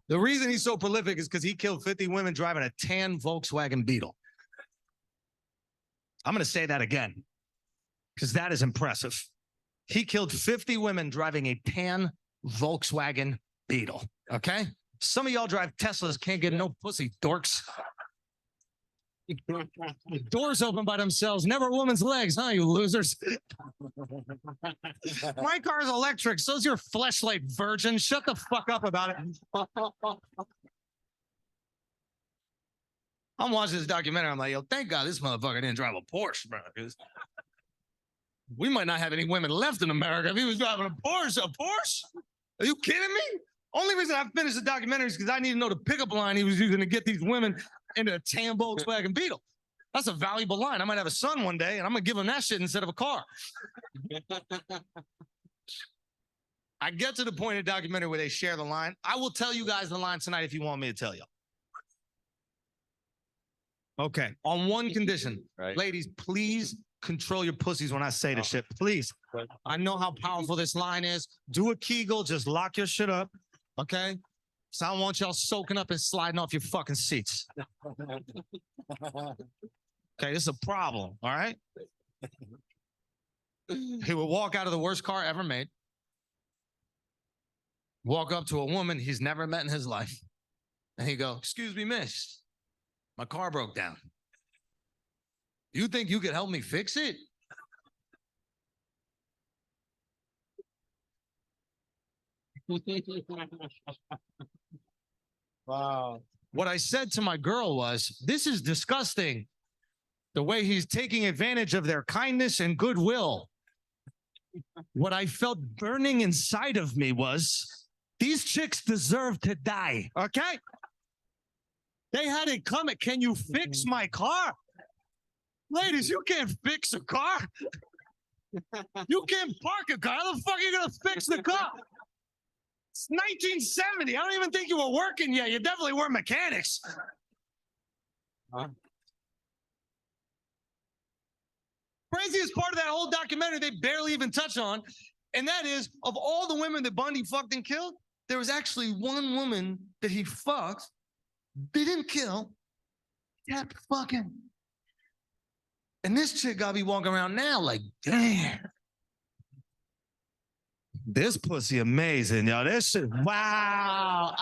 The reason he's so prolific is because he killed 50 women driving a tan Volkswagen Beetle. I'm going to say that again because that is impressive. He killed 50 women driving a tan Volkswagen Beetle. Okay? Some of y'all drive Teslas, can't get no pussy, dorks. Doors open by themselves, never a woman's legs, huh, you losers? My car's electric, so's your fleshlight, virgin. Shut the fuck up about it. I'm watching this documentary. I'm like, yo, thank God this motherfucker didn't drive a Porsche, bro. We might not have any women left in America if he was driving a Porsche. A Porsche? Are you kidding me? Only reason I finished the documentary is because I need to know the pickup line he was using to get these women into a tan Volkswagen Beetle. That's a valuable line. I might have a son one day, and I'm going to give him that shit instead of a car. I get to the point in the documentary where they share the line. I will tell you guys the line tonight if you want me to tell you. Okay. On one condition, Right. ladies, please control your pussies when I say this shit. Please. I know how powerful this line is. Do a Kegel. Just lock your shit up. Okay. So I don't want y'all soaking up and sliding off your fucking seats. Okay. This is a problem. All right. He would walk out of the worst car ever made. Walk up to a woman he's never met in his life. And he'd go, "Excuse me, miss. My car broke down. You think you could help me fix it?" Wow. What I said to my girl was, "This is disgusting. The way he's taking advantage of their kindness and goodwill." What I felt burning inside of me was, these chicks deserve to die, okay? They had it coming. Can you fix my car? Ladies, you can't fix a car. You can't park a car. How the fuck are you going to fix the car? It's 1970. I don't even think you were working yet. You definitely weren't mechanics. Huh? Craziest part of that whole documentary they barely even touch on, and that is, of all the women that Bundy fucked and killed, there was actually one woman that he fucked, didn't kill, kept fucking. And this chick got me walking around now like, damn. This pussy amazing, yo. This shit, wow.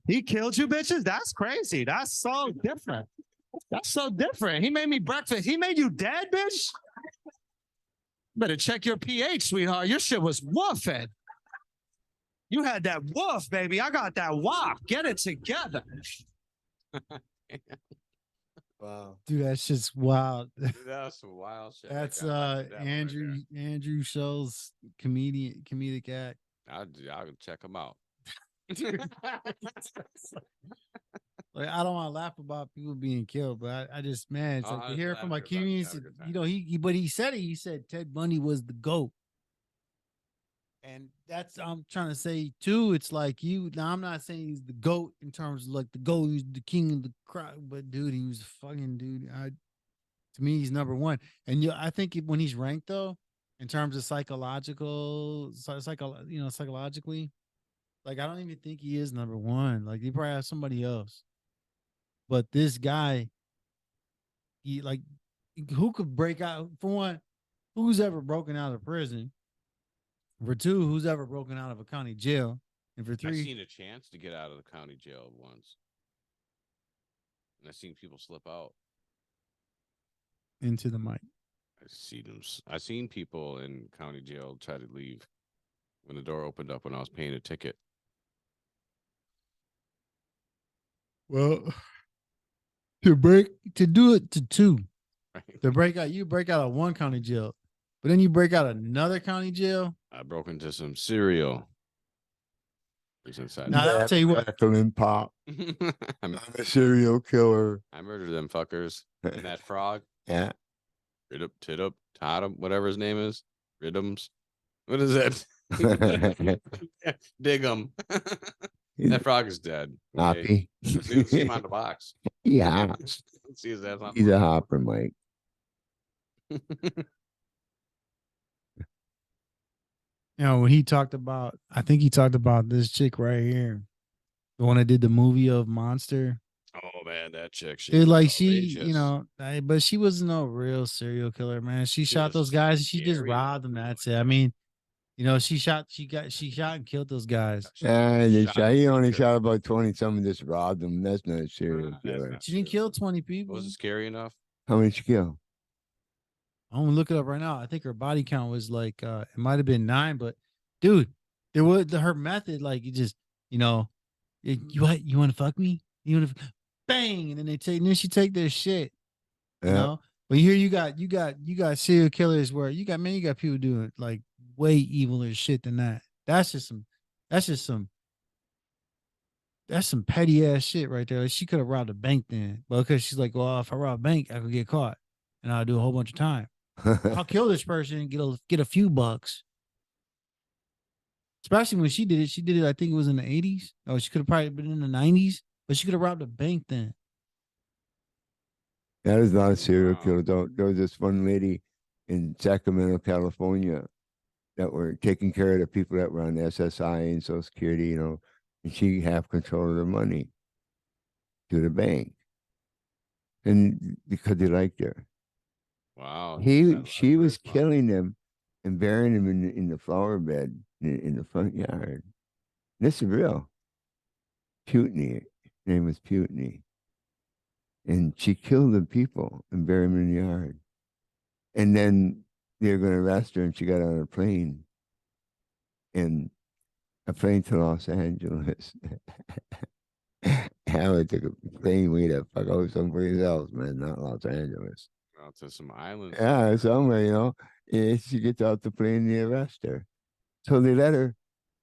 He killed you bitches? That's crazy. That's so different. That's so different. He made me breakfast. He made you dead, bitch? Better check your pH, sweetheart. Your shit was woofing. You had that woof, baby. I got that wop. Get it together. Wow. Dude, that's just wild. Dude, that's some wild shit. That's That one right Andrew Schell's comedic act. I'll check him out. Like, I don't want to laugh about people being killed, but I just, man, it's like to hear it from my community. You know, but he said it. He said Ted Bundy was the GOAT. And that's, I'm trying to say too, it's like now I'm not saying he's the GOAT in terms of like the GOAT, he's the king of the crowd, but dude, he was a fucking dude. To me, he's number one. And I think when he's ranked though, in terms of psychologically, like, I don't even think he is number one. Like, he probably has somebody else. But this guy, who could break out? For one, who's ever broken out of prison? For two, who's ever broken out of a county jail? And for three, I've seen a chance to get out of the county jail once. And I've seen people slip out. into the mic. I've seen people in county jail try to leave when the door opened up when I was paying a ticket. Well, to do it to two, Right. you break out of one county jail, but then you break out another county jail. I broke into some cereal. It was inside. Now, I'll tell you what. Crackling pop. I'm I'm a serial killer. I murdered them fuckers. And that frog. Yeah. Tit up, Totem, whatever his name is. Rhythms. What is that? Dig him. That frog is dead. Hoppy. See him on the box. Yeah. See his ass on He's a hopper, Mike. You know, when he talked about, I think he talked about this chick right here, the one that did the movie of Monster. Oh man, that chick. It's like outrageous. but she wasn't no real serial killer, man. She shot was those guys and she just scary. robbed them. That's it. I mean, she shot and killed those guys. He only shot about 20 something, just robbed them. That's not a serial killer. She didn't kill 20 people. Was it scary enough? How many did you kill? I'm gonna look it up right now. I think her body count was like it might have been 9, but dude, there was her method, like you just, you want to fuck me? You want to bang, and then she take their shit. Yeah. You know? But here you got serial killers where you got people doing like way eviler shit than that. That's some petty ass shit right there. Like, she could have robbed a bank then, but because she's like, well, if I rob a bank, I could get caught and I'll do a whole bunch of time. I'll kill this person and get a few bucks. Especially when she did it. She did it, I think it was in the 80s. Oh, she could have probably been in the 90s, but she could have robbed a bank then. That is not a serial killer. There was this one lady in Sacramento, California, that were taking care of the people that were on SSI and Social Security, you know, and she half controlled their money to the bank. And because he liked her. Wow. She was killing them and burying them in the flower bed in the front yard. This is real. Putney. Her name was Putney. And she killed the people and buried them in the yard. And then they were going to arrest her, and she got on a plane. And a plane to Los Angeles. I took a plane way to fuck out someplace else, man, not Los Angeles. Out to some islands. Yeah, somewhere, you know. And she gets off the plane, they arrest her. So they let her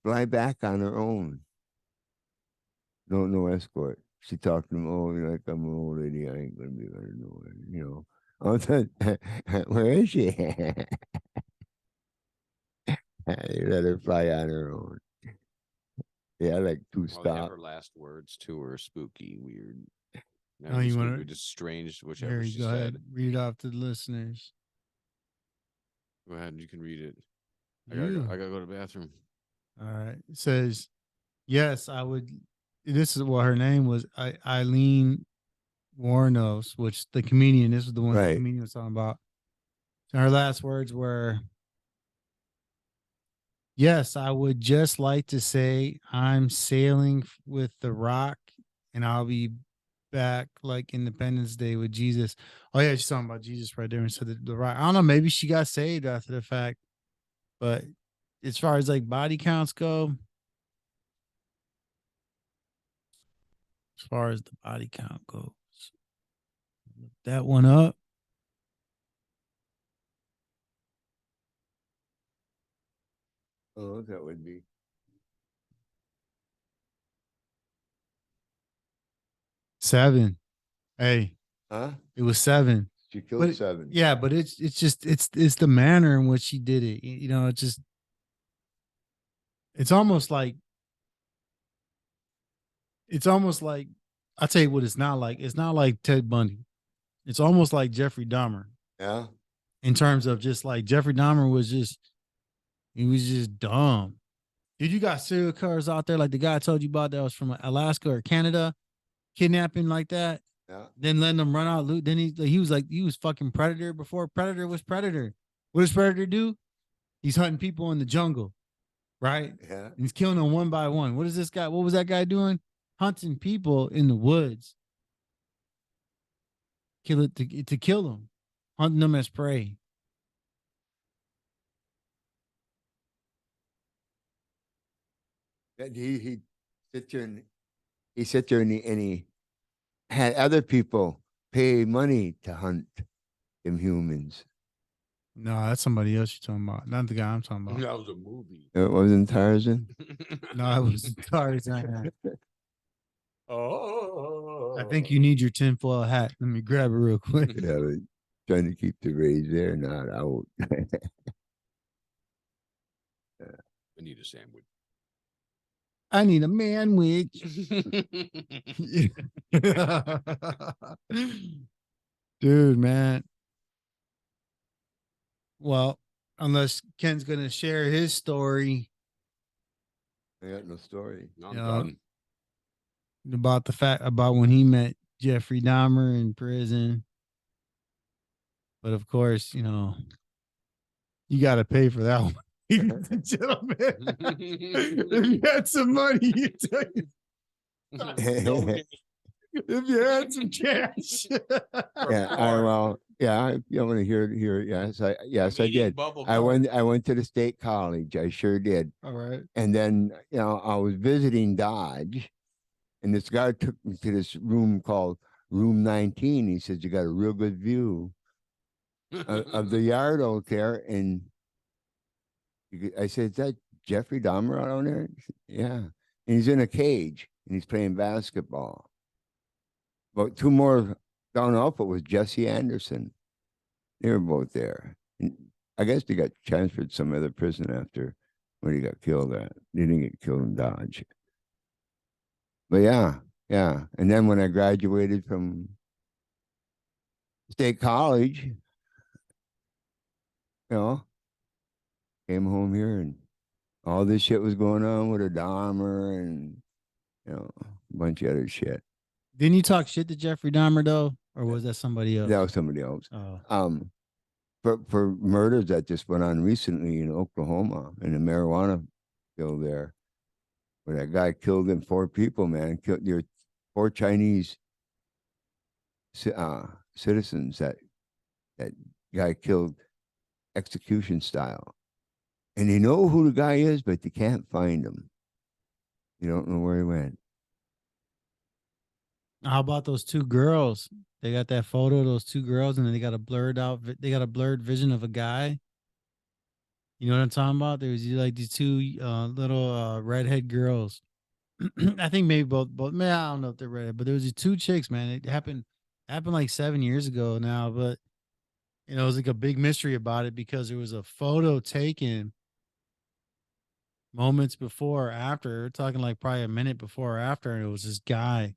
fly back on her own. No escort. She talked to them, oh, you're like, I'm an old lady, I ain't gonna be running nowhere, you know. All of a sudden, where is she? They let her fly on her own. Yeah, like two stops. Her last words to her spooky, weird. Oh, you want to just strange, whichever Harry, she go said. ahead. Read it off to the listeners. Go ahead, you can read it. I Yeah. gotta go to the bathroom. All right. It says, yes, I would. This is what her name was, Eileen Warnos, which the comedian, this was the one the comedian was talking about. And her last words were, yes, I would just like to say I'm sailing with the Rock and I'll be back like Independence Day with Jesus. Oh, yeah, she's talking about Jesus right there. And so the Rock, I don't know, maybe she got saved after the fact, but as far as like body counts go, as far as the body count goes, look that one up. Oh, that would be 7. Hey, huh? it was 7. She killed But 7. yeah, but it's just it's the manner in which she did it. You know, it's almost like I'll tell you what it's not like. It's not like Ted Bundy. It's almost like Jeffrey Dahmer. Yeah. In terms of just like Jeffrey Dahmer was just dumb. Dude, you got serial killers out there like the guy I told you about that was from Alaska or Canada, kidnapping like that. Yeah. Then letting them run out. Then he was fucking Predator before Predator was Predator. What does Predator do? He's hunting people in the jungle, right? Yeah. And he's killing them one by one. What was that guy doing? Hunting people in the woods. To kill them. Hunting them as prey. He sat there and he had other people pay money to hunt them humans. No, that's somebody else you're talking about. Not the guy I'm talking about. That was a movie. It wasn't Tarzan. No, it was Tarzan. Oh, I think you need your tinfoil hat. Let me grab it real quick. Yeah, but trying to keep the rays there, not out. I need a sandwich. I need a manwich. Dude, man. Well, unless Ken's going to share his story. I got no story. No, I'm done. About when he met Jeffrey Dahmer in prison. But of course, you know, you got to pay for that one. Ladies and gentlemen, if you had some money, you take it. If you had some cash. I want to hear. Yes, I did. I went to the state college. I sure did. All right. And then, you know, I was visiting Dodge, and this guy took me to this room called Room 19. He says, you got a real good view of the yard out there. And I said, is that Jeffrey Dahmer out there? He said, yeah. And he's in a cage, and he's playing basketball. But 2 more down up, it was Jesse Anderson. They were both there. And I guess they got transferred to some other prison after when he got killed at. They didn't get killed in Dodge. But yeah. And then when I graduated from State College, came home here and all this shit was going on with a Dahmer and a bunch of other shit. Didn't you talk shit to Jeffrey Dahmer though, or was that somebody else? That was somebody else. Oh. For murders that just went on recently in Oklahoma in a marijuana field there, where that guy killed them 4 people, man. Killed your 4 Chinese citizens that guy killed execution style. And they know who the guy is, but they can't find him. You don't know where he went. How about those 2 girls? They got that photo of those 2 girls, and then they got a blurred vision of a guy. You know what I'm talking about? There was like these 2 little redhead girls. I think maybe both. Man, I don't know if they're redhead, but there was these 2 chicks, man. It happened like 7 years ago now, but it was like a big mystery about it because there was a photo taken moments before or after. We're talking like probably a minute before or after, and it was this guy.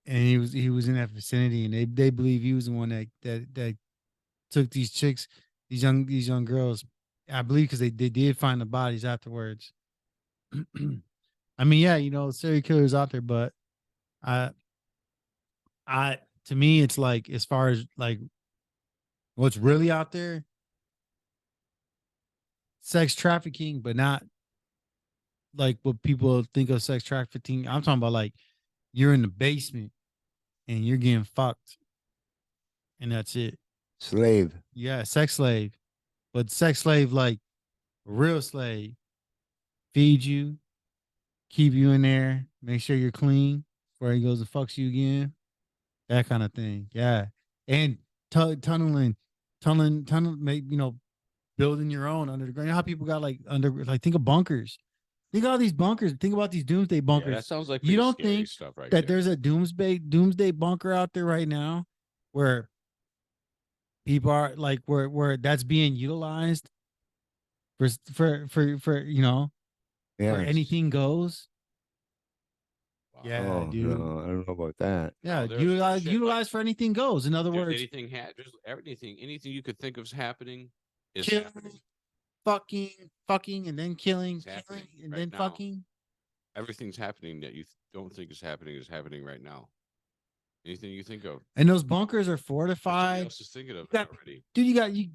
And he was in that vicinity, and they believe he was the one that took these chicks, these young girls. I believe because they did find the bodies afterwards. I mean, yeah, serial killers out there, but to me, it's like as far as like what's really out there, sex trafficking, but not like what people think of sex trafficking. I'm talking about like you're in the basement and you're getting fucked, and that's it. Slave. Yeah, sex slave, but sex slave like a real slave. Feed you, keep you in there, make sure you're clean before he goes and fucks you again. That kind of thing. Yeah, and tunneling, make building your own under the ground. You know how people got like think of bunkers. Think of all these bunkers. Think about these doomsday bunkers. Yeah, that sounds like you don't think stuff right that there. there's a doomsday bunker out there right now where people are like where that's being utilized for for anything goes. Wow. Yeah, dude. No, I don't know about that. Yeah, No, there's utilize like, for anything goes. In other words, anything anything you could think of happening is killing, happening. fucking, and then killing, and right then now. fucking. Everything's happening that you don't think is happening right now. Anything you think of. And those bunkers are fortified. Else is thinking of it already. Dude,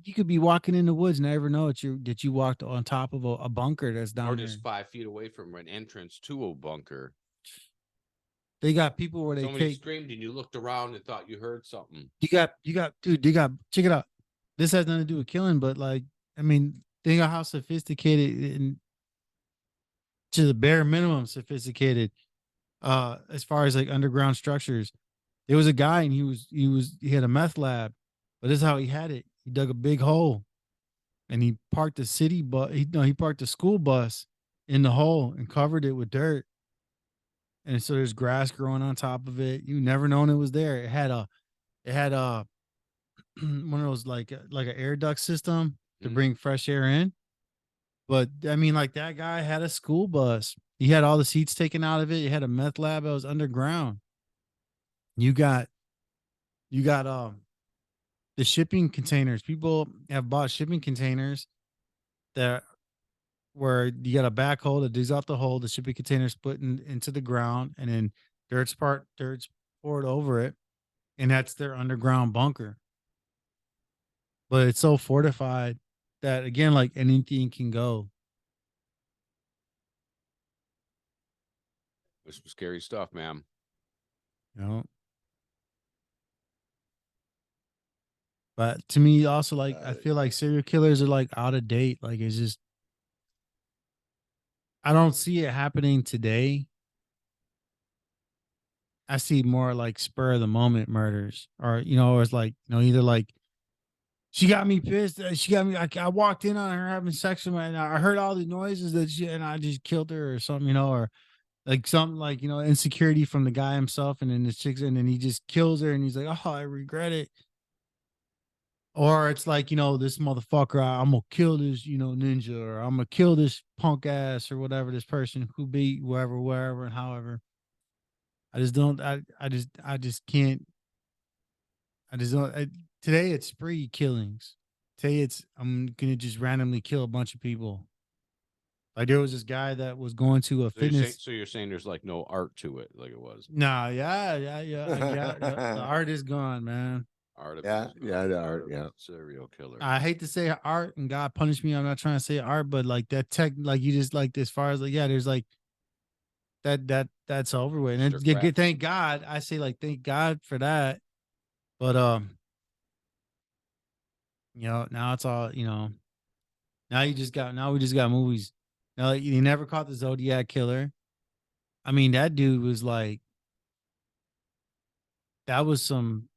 you could be walking in the woods and never know that you walked on top of a bunker that's down there. Or just 5 feet away from an entrance to a bunker. They got people where Somebody screamed and you looked around and thought you heard something. Check it out. This has nothing to do with killing, but like, I mean, think of how sophisticated and to the bare minimum sophisticated, as far as like underground structures. There was a guy and he had a meth lab, but this is how he had it. He dug a big hole and he parked he parked a school bus in the hole and covered it with dirt. And so there's grass growing on top of it. You never known it was there. It had one of those like an air duct system to bring fresh air in. But I mean, like that guy had a school bus. He had all the seats taken out of it. He had a meth lab that was underground. You got the shipping containers. People have bought shipping containers where you got a backhoe that digs out the hole, the shipping containers put into the ground, and then dirt's poured over it, and that's their underground bunker. But it's so fortified that again, like anything can go. It's some scary stuff, man. But to me, also, like, I feel like serial killers are like out of date. Like, it's just, I don't see it happening today. I see more like spur of the moment murders, or it's like, either like she got me pissed. She got me. I walked in on her having sex with me, and I heard all the noises and I just killed her or something, or like something like insecurity from the guy himself, and then the chicks, and then he just kills her, and he's like, oh, I regret it. Or it's like, this motherfucker, I'm gonna kill this, ninja, or I'm gonna kill this punk ass or whatever, this person who beat wherever, wherever, and however. I just don't, I just can't, I just don't, today it's spree killings. Today I'm gonna just randomly kill a bunch of people. Like there was this guy that was going to a fitness. So you're saying there's like no art to it, like it was. Nah, yeah. The art is gone, man. Art. The art. Yeah. Serial killer. I hate to say art, and God punish me. I'm not trying to say art, but like that like you just like as far as like there's like that's over with. And thank God. I say like thank God for that. But now it's all now we just got movies. Now you never caught the Zodiac killer. I mean, that dude was like, that was some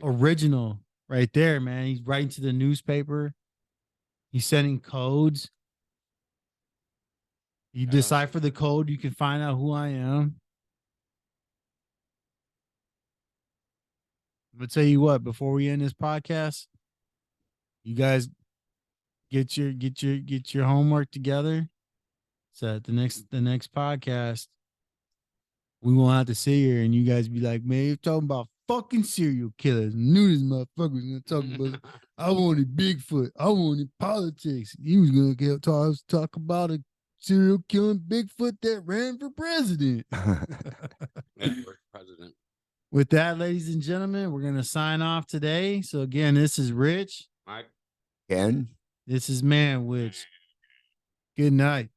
original right there, man. He's writing to the newspaper. He's sending codes. You decipher the code, you can find out who I am. I'm gonna tell you what, before we end this podcast, you guys get your homework together. So the next podcast, we won't have to sit here and you guys be like, man, you're talking about fucking serial killers. I knew this motherfucker was gonna talk about I wanted Bigfoot. I wanted politics. He was gonna talk about a serial killing Bigfoot that ran for president. President. With that, ladies and gentlemen, we're gonna sign off today. So again, this is Rich. Mike. Ken. This is Manwich. Good night.